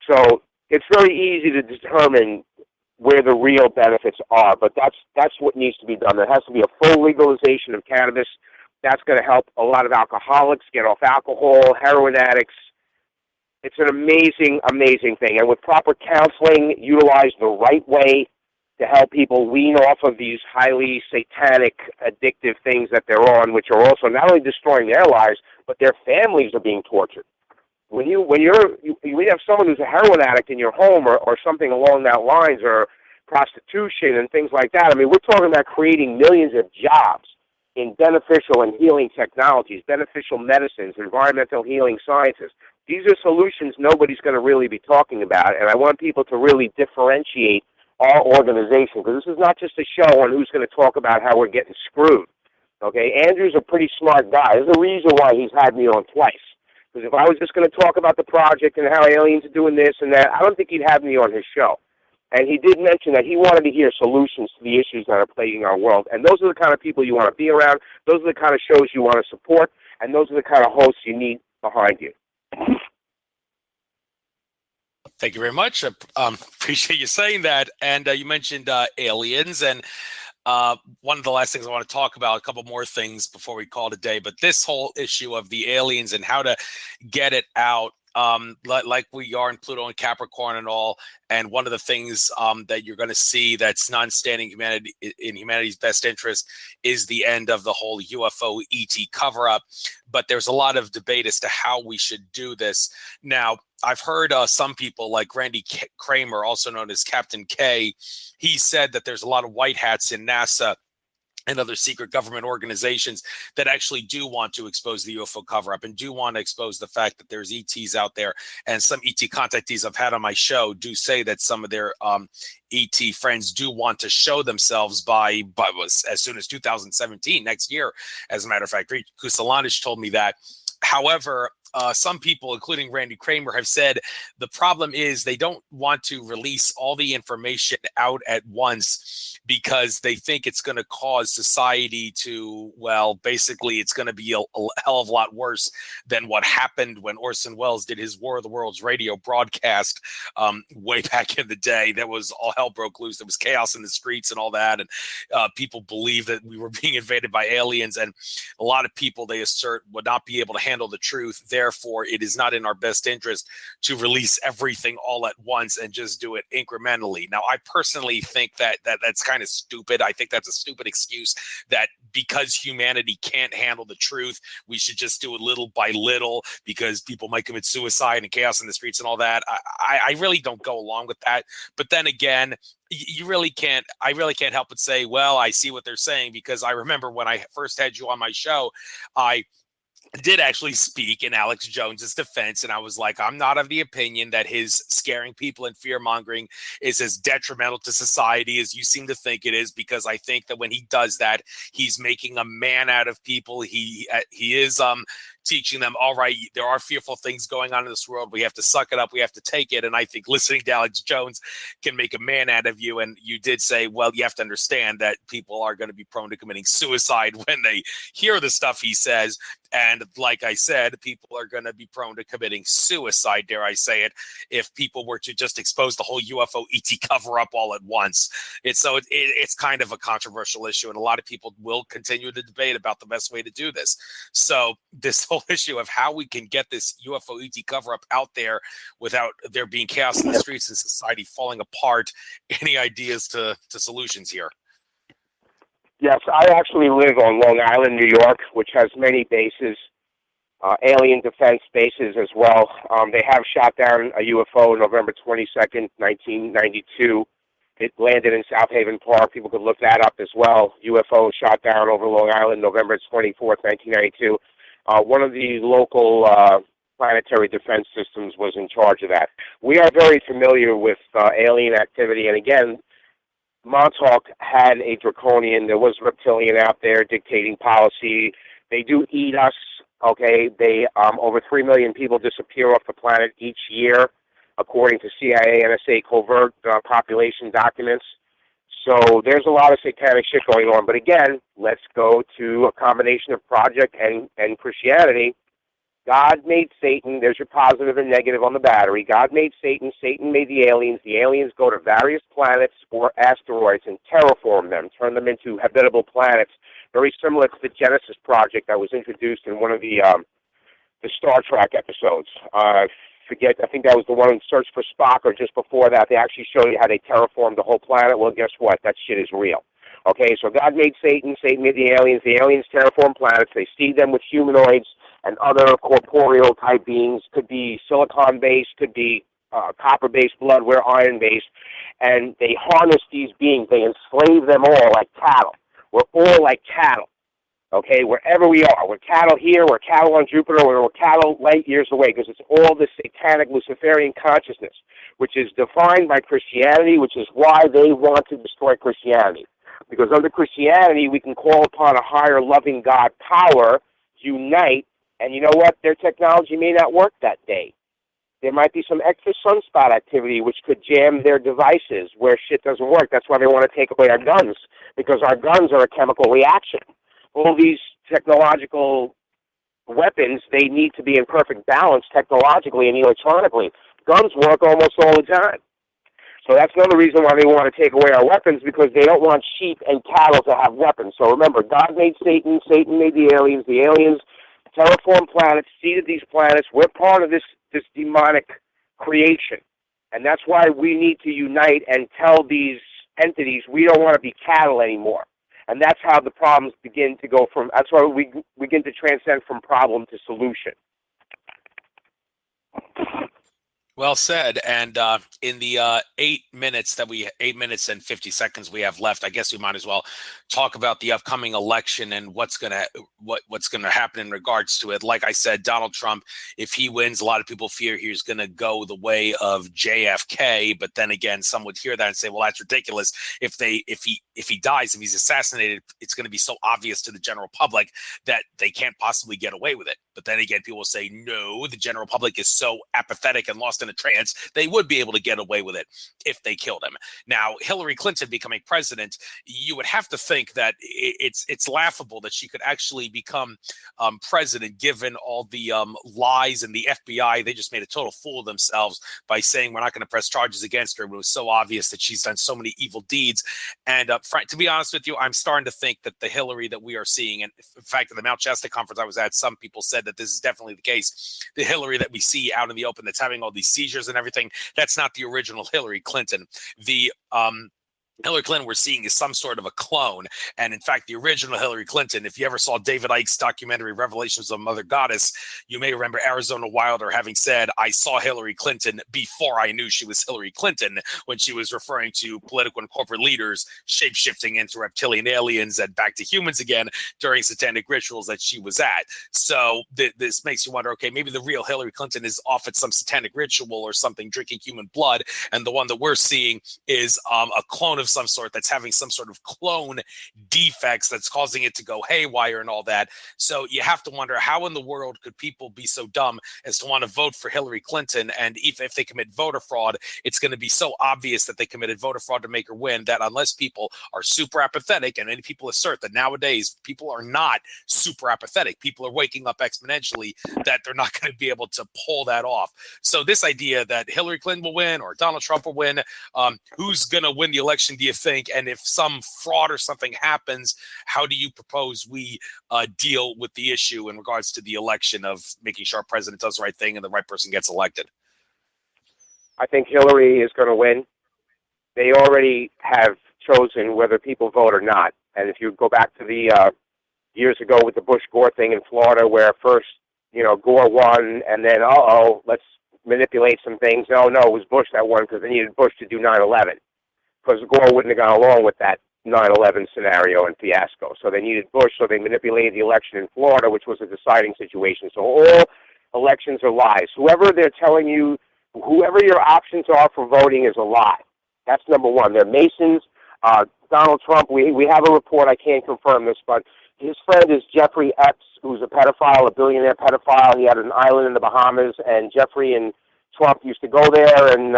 So it's very easy to determine where the real benefits are. But that's what needs to be done. There has to be a full legalization of cannabis. That's going to help a lot of alcoholics get off alcohol, heroin addicts. It's an amazing, amazing thing. And with proper counseling, utilized the right way to help people wean off of these highly satanic, addictive things that they're on, which are also not only destroying their lives, but their families are being tortured. When you have someone who's a heroin addict in your home or something along that lines, or prostitution and things like that, I mean, we're talking about creating millions of jobs in beneficial and healing technologies, beneficial medicines, environmental healing sciences. These are solutions nobody's going to really be talking about, and I want people to really differentiate our organization, because this is not just a show on who's going to talk about how we're getting screwed. Okay, Andrew's a pretty smart guy. There's a reason why he's had me on twice. Because if I was just going to talk about the project and how aliens are doing this and that, I don't think he'd have me on his show. And he did mention that he wanted to hear solutions to the issues that are plaguing our world. And those are the kind of people you want to be around. Those are the kind of shows you want to support. And those are the kind of hosts you need behind you. Thank you very much. Appreciate you saying that. And you mentioned aliens, and one of the last things I want to talk about, a couple more things before we call it a day, but this whole issue of the aliens and how to get it out, like we are in Pluto and Capricorn and all. And one of the things that you're going to see that's non-standing humanity in humanity's best interest is the end of the whole UFO ET cover-up. But there's a lot of debate as to how we should do this. Now, I've heard some people like Randy Kramer, also known as Captain K, he said that there's a lot of white hats in NASA and other secret government organizations that actually do want to expose the UFO cover-up and do want to expose the fact that there's ETs out there. And some ET contactees I've had on my show do say that some of their ET friends do want to show themselves by as soon as 2017, next year. As a matter of fact, Kusalanish told me that. However, some people, including Randy Kramer, have said the problem is they don't want to release all the information out at once because they think it's going to cause society to, well, basically it's going to be a hell of a lot worse than what happened when Orson Welles did his War of the Worlds radio broadcast way back in the day. That was all hell broke loose. There was chaos in the streets and all that. And people believed that we were being invaded by aliens. And a lot of people, they assert, would not be able to handle the truth. Therefore, it is not in our best interest to release everything all at once and just do it incrementally. Now, I personally think that's kind of stupid. I think that's a stupid excuse that because humanity can't handle the truth, we should just do it little by little because people might commit suicide and chaos in the streets and all that. I really don't go along with that. But then again, I really can't help but say, well, I see what they're saying, because I remember when I first had you on my show, I did actually speak in Alex Jones's defense, and I was like, I'm not of the opinion that his scaring people and fear-mongering is as detrimental to society as you seem to think it is, because I think that when he does that, he's making a man out of people. He is teaching them, all right, there are fearful things going on in this world. We have to suck it up. We have to take it. And I think listening to Alex Jones can make a man out of you. And you did say, well, you have to understand that people are going to be prone to committing suicide when they hear the stuff he says. And like I said, people are going to be prone to committing suicide, dare I say it, if people were to just expose the whole UFO ET cover-up all at once. It's kind of a controversial issue, and a lot of people will continue to debate about the best way to do this. So this whole issue of how we can get this UFO ET cover-up out there without there being chaos in the streets and society falling apart, any ideas to solutions here? Yes, I actually live on Long Island, New York, which has many bases, alien defense bases as well. They have shot down a UFO November 22nd, 1992. It landed in South Haven Park. People could look that up as well. UFO shot down over Long Island November 24th, 1992. One of the local planetary defense systems was in charge of that. We are very familiar with alien activity, and again, Montauk had a draconian. There was reptilian out there dictating policy. They do eat us. Okay, they over 3 million people disappear off the planet each year, according to CIA, NSA covert population documents. So there's a lot of satanic shit going on. But again, let's go to a combination of project and Christianity. God made Satan. There's your positive and negative on the battery. God made Satan. Satan made the aliens. The aliens go to various planets or asteroids and terraform them, turn them into habitable planets, very similar to the Genesis project that was introduced in one of the Star Trek episodes. I think that was the one in Search for Spock, or just before that. They actually showed you how they terraformed the whole planet. Well, guess what? That shit is real. Okay, so God made Satan. Satan made the aliens. The aliens terraform planets. They seed them with humanoids and other corporeal type beings. Could be silicon-based, could be copper-based blood, we're iron-based. And they harness these beings. They enslave them all like cattle. We're all like cattle. Okay, wherever we are. We're cattle here, we're cattle on Jupiter, we're cattle light years away, because it's all the satanic Luciferian consciousness, which is defined by Christianity, which is why they want to destroy Christianity. Because under Christianity, we can call upon a higher loving God power, unite, and you know what? Their technology may not work that day. There might be some extra sunspot activity which could jam their devices where shit doesn't work. That's why they want to take away our guns, because our guns are a chemical reaction. All these technological weapons, they need to be in perfect balance technologically and electronically. Guns work almost all the time. So that's another reason why they want to take away our weapons, because they don't want sheep and cattle to have weapons. So remember, God made Satan, Satan made the aliens terraformed planets, seeded these planets. We're part of this demonic creation. And that's why we need to unite and tell these entities we don't want to be cattle anymore. And that's how the problems begin to go from, that's why we begin to transcend from problem to solution. Well said. And in the 8 minutes and 50 seconds we have left, I guess we might as well talk about the upcoming election and what's gonna happen in regards to it. Like I said, Donald Trump, if he wins, a lot of people fear he's gonna go the way of JFK. But then again, some would hear that and say, well, that's ridiculous. If he dies, if he's assassinated, it's going to be so obvious to the general public that they can't possibly get away with it. But then again, people will say, no, the general public is so apathetic and lost in a trance, they would be able to get away with it if they killed him. Now, Hillary Clinton becoming president, you would have to think that it's laughable that she could actually become president, given all the lies, and the FBI, they just made a total fool of themselves by saying we're not going to press charges against her. It was so obvious that she's done so many evil deeds. And Frank, to be honest with you, I'm starting to think that the Hillary that we are seeing, and in fact, at the Mount Shasta conference I was at, some people said that this is definitely the case. The Hillary that we see out in the open that's having all these seizures and everything, that's not the original Hillary Clinton. The Hillary Clinton we're seeing is some sort of a clone. And in fact, the original Hillary Clinton, if you ever saw David Icke's documentary, Revelations of Mother Goddess, you may remember Arizona Wilder having said, I saw Hillary Clinton before I knew she was Hillary Clinton, when she was referring to political and corporate leaders shape-shifting into reptilian aliens and back to humans again during satanic rituals that she was at. So this makes you wonder, okay, maybe the real Hillary Clinton is off at some satanic ritual or something, drinking human blood. And the one that we're seeing is a clone of some sort that's having some sort of clone defects that's causing it to go haywire and all that. So you have to wonder, how in the world could people be so dumb as to want to vote for Hillary Clinton? And if they commit voter fraud, it's going to be so obvious that they committed voter fraud to make her win, that unless people are super apathetic, and many people assert that nowadays people are not super apathetic, people are waking up exponentially, that they're not going to be able to pull that off. So this idea that Hillary Clinton will win or Donald Trump will win, who's going to win the election, do you think? And if some fraud or something happens, how do you propose we deal with the issue in regards to the election of making sure our president does the right thing and the right person gets elected? I think Hillary is going to win. They already have chosen whether people vote or not. And if you go back to the years ago with the Bush-Gore thing in Florida, where first, Gore won, and then, let's manipulate some things. No, it was Bush that won because they needed Bush to do 9/11. Because Gore wouldn't have gone along with that 9/11 scenario and fiasco. So they needed Bush, so they manipulated the election in Florida, which was a deciding situation. So all elections are lies. Whoever they're telling you, whoever your options are for voting is a lie. That's number one. They're Masons. Donald Trump, we have a report, I can't confirm this, but his friend is Jeffrey Epps, who's a pedophile, a billionaire pedophile. He had an island in the Bahamas, and Jeffrey and Trump used to go there and,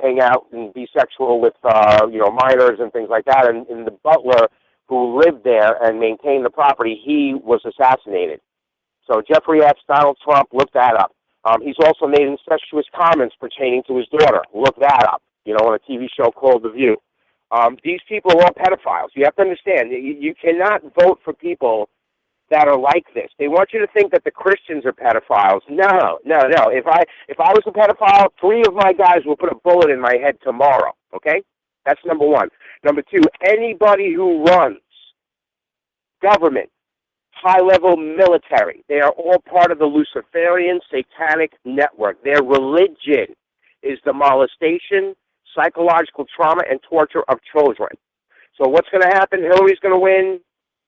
hang out and be sexual with, minors and things like that. And the butler who lived there and maintained the property, he was assassinated. So Jeffrey Epps, Donald Trump, look that up. He's also made incestuous comments pertaining to his daughter. Look that up, on a TV show called The View. These people are all pedophiles. You have to understand, you cannot vote for people that are like this. They want you to think that the Christians are pedophiles. No. If I was a pedophile, 3 of my guys will put a bullet in my head tomorrow, okay? That's number one. Number two, anybody who runs government, high-level military, they are all part of the Luciferian satanic network. Their religion is the molestation, psychological trauma, and torture of children. So what's going to happen? Hillary's going to win.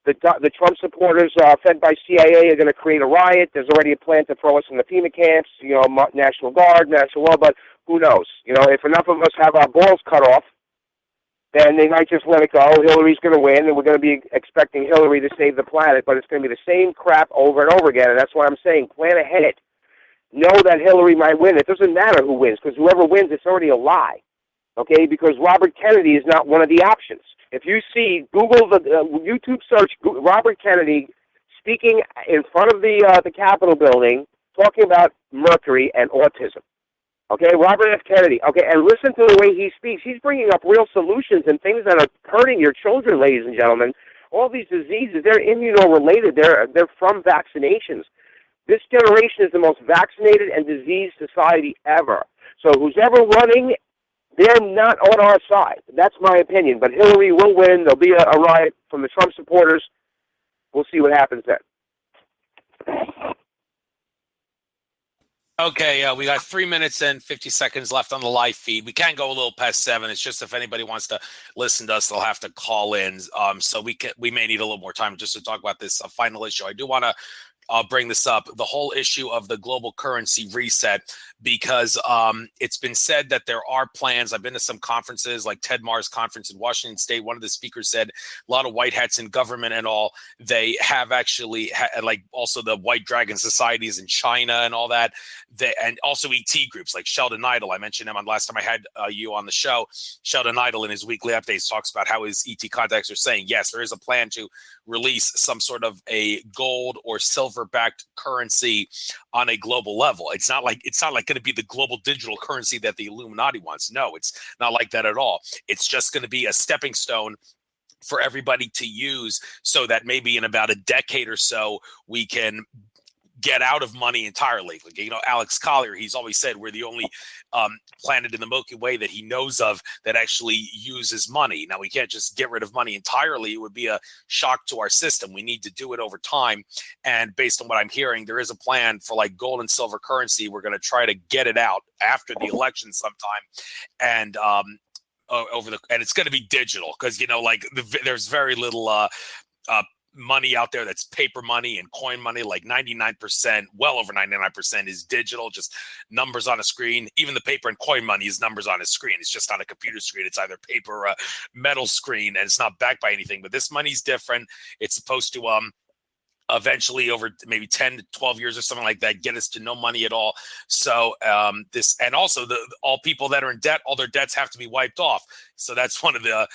The Trump supporters, fed by CIA, are going to create a riot. There's already a plan to throw us in the FEMA camps, National Guard, National Law, but who knows? If enough of us have our balls cut off, then they might just let it go. Hillary's going to win, and we're going to be expecting Hillary to save the planet, but it's going to be the same crap over and over again, and that's why I'm saying plan ahead. Know that Hillary might win. It doesn't matter who wins, because whoever wins, it's already a lie, okay? Because Robert Kennedy is not one of the options. If you see, Google the YouTube search Robert Kennedy speaking in front of the Capitol building, talking about mercury and autism. Okay, Robert F. Kennedy. Okay, and listen to the way he speaks. He's bringing up real solutions and things that are hurting your children, ladies and gentlemen. All these diseases, they're immuno-related. They're from vaccinations. This generation is the most vaccinated and diseased society ever. So who's ever running, they're not on our side. That's my opinion. But Hillary will win. There'll be a riot from the Trump supporters. We'll see what happens then. Okay, we got 3 minutes and 50 seconds left on the live feed. We can go a little past 7. It's just if anybody wants to listen to us, they'll have to call in. So we may need a little more time just to talk about this final issue. I do want to bring this up, the whole issue of the global currency reset, because it's been said that there are plans. I've been to some conferences like Ted Marr's conference in Washington State. One of the speakers said a lot of white hats in government and all, they have actually like also the white dragon societies in China and all that. And also ET groups like Sheldon Idle. I mentioned him on last time I had you on the show. Sheldon Idle in his weekly updates talks about how his ET contacts are saying, yes, there is a plan to release some sort of a gold or silver backed currency on a global level. It's not like going to be the global digital currency that the Illuminati wants. No, it's not like that at all. It's just going to be a stepping stone for everybody to use so that maybe in about a decade or so we can get out of money entirely. Like, Alex Collier, he's always said we're the only planet in the Milky Way that he knows of that actually uses money. Now, we can't just get rid of money entirely. It would be a shock to our system. We need to do it over time. And based on what I'm hearing, there is a plan for like gold and silver currency. We're going to try to get it out after the election sometime. And and it's going to be digital because, there's very little money out there that's paper money and coin money. Like 99%, well over 99% is digital, just numbers on a screen. Even the paper and coin money is numbers on a screen. It's just on a computer screen. It's either paper or a metal screen, and it's not backed by anything. But this money's different. It's supposed to eventually over maybe 10 to 12 years or something like that, get us to no money at all. So this, and also all people that are in debt, all their debts have to be wiped off. So that's one of the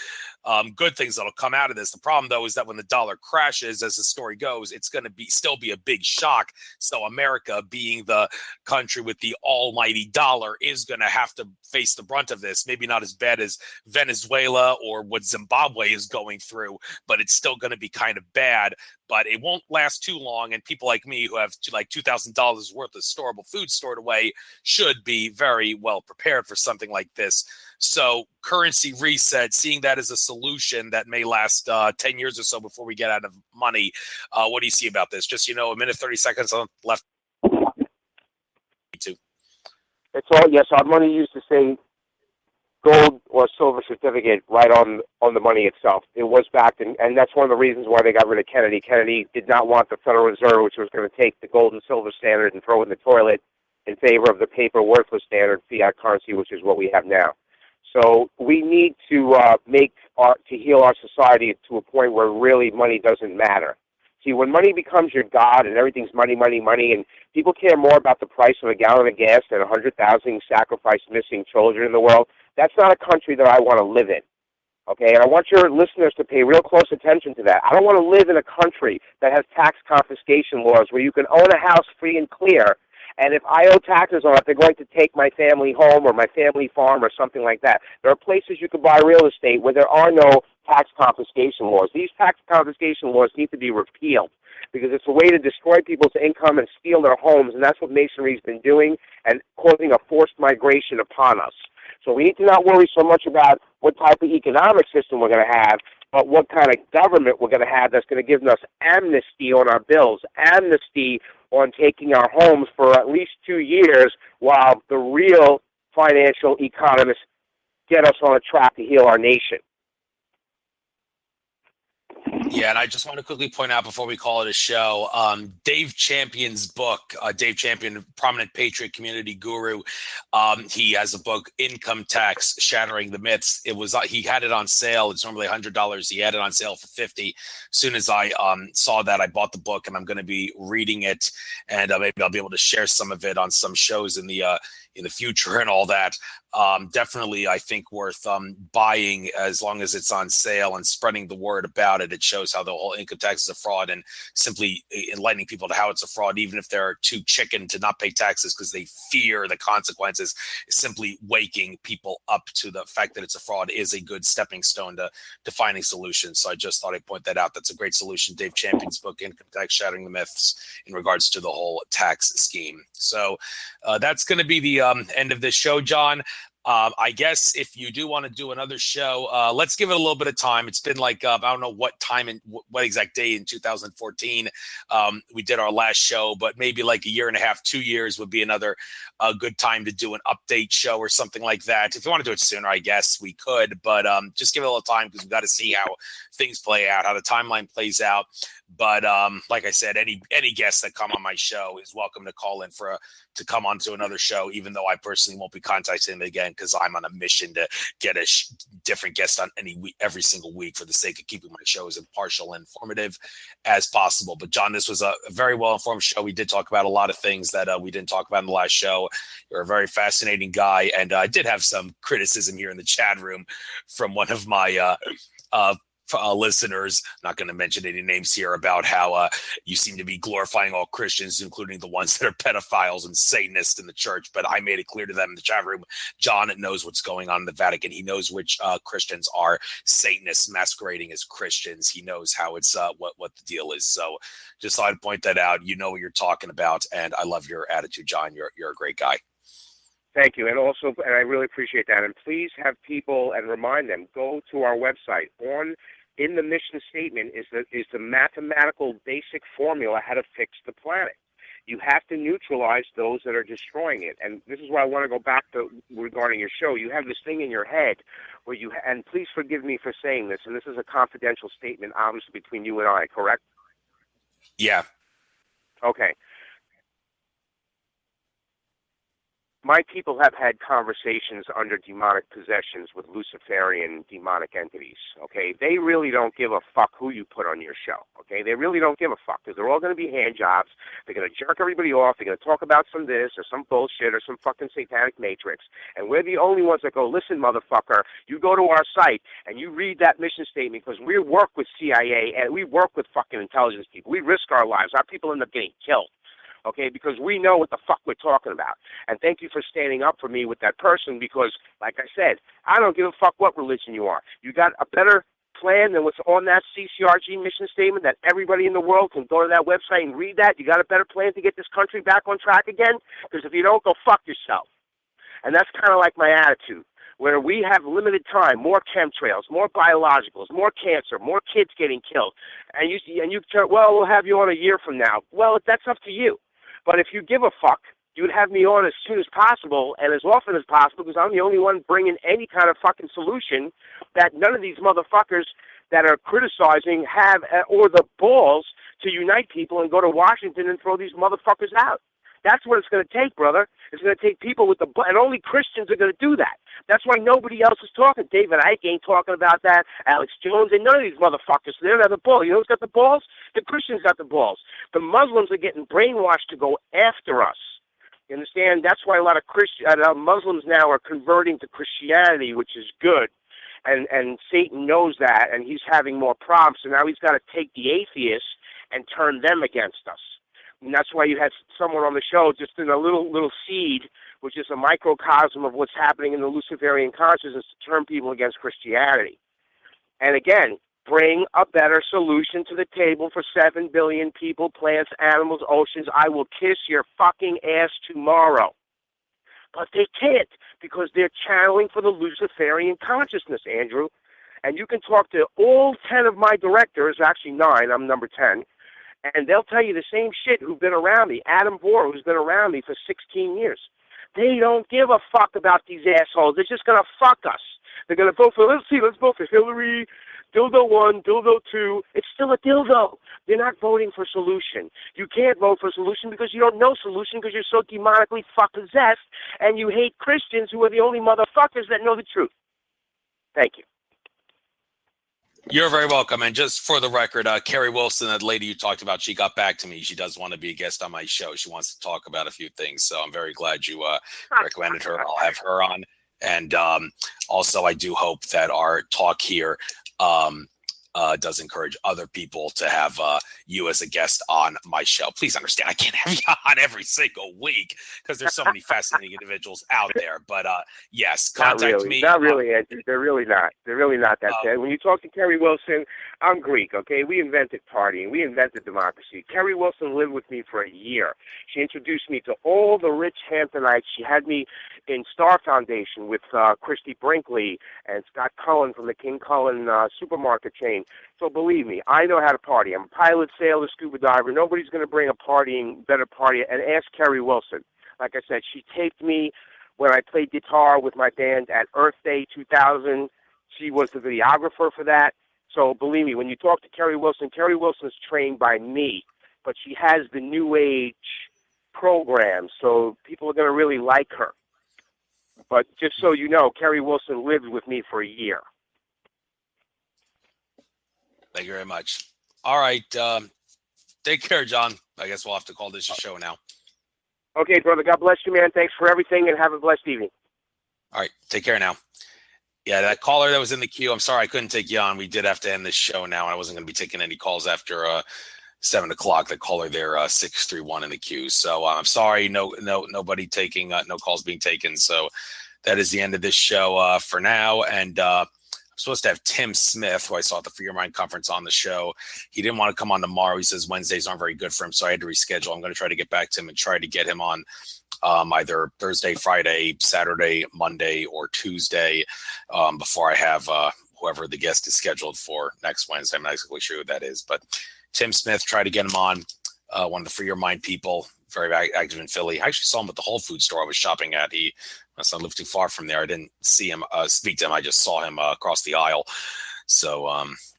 good things that'll come out of this. The problem, though, is that when the dollar crashes, as the story goes, it's going to still be a big shock. So America, being the country with the almighty dollar, is going to have to face the brunt of this. Maybe not as bad as Venezuela or what Zimbabwe is going through, but it's still going to be kind of bad. But it won't last too long. And people like me who have like $2,000 worth of storable food stored away should be very well prepared for something like this. So currency reset, seeing that as a solution that may last 10 years or so before we get out of money. What do you see about this? Just, a minute, 30 seconds left. It's all, yes, our money used to say gold or silver certificate right on the money itself. It was backed, and that's one of the reasons why they got rid of Kennedy. Kennedy did not want the Federal Reserve, which was going to take the gold and silver standard and throw it in the toilet in favor of the paper worthless standard fiat currency, which is what we have now. So we need to heal our society to a point where really money doesn't matter. See, when money becomes your God and everything's money, money, money, and people care more about the price of a gallon of gas than 100,000 sacrificed missing children in the world, that's not a country that I want to live in. Okay, and I want your listeners to pay real close attention to that. I don't want to live in a country that has tax confiscation laws where you can own a house free and clear, and if I owe taxes on it, they're going to take my family home or my family farm or something like that. There are places you can buy real estate where there are no tax confiscation laws. These tax confiscation laws need to be repealed because it's a way to destroy people's income and steal their homes, and that's what Masonry's been doing and causing a forced migration upon us. So we need to not worry so much about what type of economic system we're going to have, but what kind of government we're going to have that's going to give us amnesty on our bills, amnesty on taking our homes for at least 2 years while the real financial economists get us on a track to heal our nation. Yeah, and I just want to quickly point out before we call it a show, Dave Champion's book, Dave Champion, prominent patriot community guru, he has a book, Income Tax, Shattering the Myths. He had it on sale. It's normally $100. He had it on sale for $50. As soon as I saw that, I bought the book, and I'm going to be reading it, and maybe I'll be able to share some of it on some shows in the future and all that. Definitely, I think worth buying as long as it's on sale and spreading the word about it. It shows how the whole income tax is a fraud and simply enlightening people to how it's a fraud, even if they're too chicken to not pay taxes because they fear the consequences. Simply waking people up to the fact that it's a fraud is a good stepping stone to finding solutions. So I just thought I'd point that out. That's a great solution. Dave Champion's book, Income Tax, Shattering the Myths, in regards to the whole tax scheme. So that's going to be the end of this show, John. I guess if you do want to do another show, let's give it a little bit of time. It's been like, I don't know what time and what exact day in 2014 we did our last show, but maybe like a year and a half, 2 years would be another good time to do an update show or something like that. If you want to do it sooner, I guess we could, but just give it a little time because we've got to see how things play out, how the timeline plays out. But like I said, any guests that come on my show is welcome to call in to come onto another show, even though I personally won't be contacting them again because I'm on a mission to get a different guest on every single week for the sake of keeping my show as impartial and informative as possible. But John, this was a very well-informed show. We did talk about a lot of things that we didn't talk about in the last show. You're a very fascinating guy, and I did have some criticism here in the chat room from one of my listeners, not going to mention any names here, about how you seem to be glorifying all Christians, including the ones that are pedophiles and Satanists in the church. But I made it clear to them in the chat room, John knows what's going on in the Vatican. He knows which Christians are Satanists masquerading as Christians. He knows how it's what the deal is. So just thought I'd point that out. You know what you're talking about, and I love your attitude, John. You're a great guy. Thank you. And also, and I really appreciate that. And please have people, and remind them, go to our website. In the mission statement is the mathematical basic formula how to fix the planet. You have to neutralize those that are destroying it. And this is where I want to go back to regarding your show. You have this thing in your head where and please forgive me for saying this, and this is a confidential statement, obviously, between you and I, correct? Yeah. Okay. My people have had conversations under demonic possessions with Luciferian demonic entities, okay? They really don't give a fuck who you put on your show, okay? They really don't give a fuck because they're all going to be hand jobs. They're going to jerk everybody off. They're going to talk about some this or some bullshit or some fucking satanic matrix. And we're the only ones that go, listen, motherfucker, you go to our site and you read that mission statement because we work with CIA and we work with fucking intelligence people. We risk our lives. Our people end up getting killed. Okay, because we know what the fuck we're talking about. And thank you for standing up for me with that person because, like I said, I don't give a fuck what religion you are. You got a better plan than what's on that CCRG mission statement that everybody in the world can go to that website and read that? You got a better plan to get this country back on track again? Because if you don't, go fuck yourself. And that's kind of like my attitude, where we have limited time, more chemtrails, more biologicals, more cancer, more kids getting killed. And you turn, well, we'll have you on a year from now. Well, that's up to you. But if you give a fuck, you would have me on as soon as possible and as often as possible because I'm the only one bringing any kind of fucking solution that none of these motherfuckers that are criticizing have or the balls to unite people and go to Washington and throw these motherfuckers out. That's what it's going to take, brother. It's going to take people with and only Christians are going to do that. That's why nobody else is talking. David Icke ain't talking about that. Alex Jones and none of these motherfuckers. They don't have the balls. You know who's got the balls? The Christians got the balls. The Muslims are getting brainwashed to go after us. You understand? That's why a lot of Muslims now are converting to Christianity, which is good. and Satan knows that, and he's having more problems. So now he's got to take the atheists and turn them against us. And that's why you had someone on the show just in a little seed, which is a microcosm of what's happening in the Luciferian consciousness, to turn people against Christianity. And again, bring a better solution to the table for 7 billion people, plants, animals, oceans. I will kiss your fucking ass tomorrow. But they can't, because they're channeling for the Luciferian consciousness, Andrew. And you can talk to all 10 of my directors, actually 9, I'm number 10, and they'll tell you the same shit who've been around me. Adam Bohr, who's been around me for 16 years. They don't give a fuck about these assholes. They're just going to fuck us. They're going to vote for, let's vote for Hillary, dildo 1, dildo 2. It's still a dildo. They're not voting for solution. You can't vote for solution because you don't know solution, because you're so demonically fuck-possessed, and you hate Christians, who are the only motherfuckers that know the truth. Thank you. You're very welcome. And just for the record, Carrie Wilson, that lady you talked about, she got back to me. She does want to be a guest on my show. She wants to talk about a few things. So I'm very glad you recommended her. I'll have her on. And also, I do hope that our talk here does encourage other people to have you as a guest on my show. Please understand, I can't have you on every single week because there's so many fascinating individuals out there. But yes, contact me. Not really, Andrew. They're really not. They're really not that bad. When you talk to Kerry Wilson, I'm Greek, okay? We invented partying. We invented democracy. Kerry Wilson lived with me for a year. She introduced me to all the rich Hamptonites. She had me in Star Foundation with Christy Brinkley and Scott Cullen from the King Cullen supermarket chain. So believe me, I know how to party. I'm a pilot, sailor, scuba diver. Nobody's going to bring a better party. And ask Kerry Wilson. Like I said, she taped me when I played guitar with my band at Earth Day 2000. She was the videographer for that. So believe me, when you talk to Kerry Wilson's trained by me, but she has the new age program, so people are going to really like her. But just so you know, Kerry Wilson lived with me for a year. Thank you very much. All right. Take care, John. I guess we'll have to call this a show now. Okay, brother. God bless you, man. Thanks for everything, and have a blessed evening. All right. Take care now. Yeah, that caller that was in the queue, I'm sorry I couldn't take you on. We did have to end this show now. I wasn't going to be taking any calls after 7 o'clock. The caller there, 631 in the queue. So I'm sorry, nobody taking, no calls being taken. So that is the end of this show for now. And I'm supposed to have Tim Smith, who I saw at the Free Your Mind conference, on the show. He didn't want to come on tomorrow. He says Wednesdays aren't very good for him, so I had to reschedule. I'm going to try to get back to him and try to get him on either Thursday, Friday, Saturday, Monday, or Tuesday before I have whoever the guest is scheduled for next Wednesday. I'm not exactly sure who that is, but Tim Smith, try to get him on, one of the Free Your Mind people, very active in Philly. I actually saw him at the Whole Foods store I was shopping at. He must not live too far from there. I didn't see him speak to him. I just saw him across the aisle. So,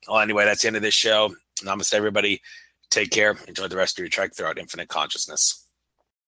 well, anyway, that's the end of this show. Namaste, everybody. Take care. Enjoy the rest of your trek throughout infinite consciousness.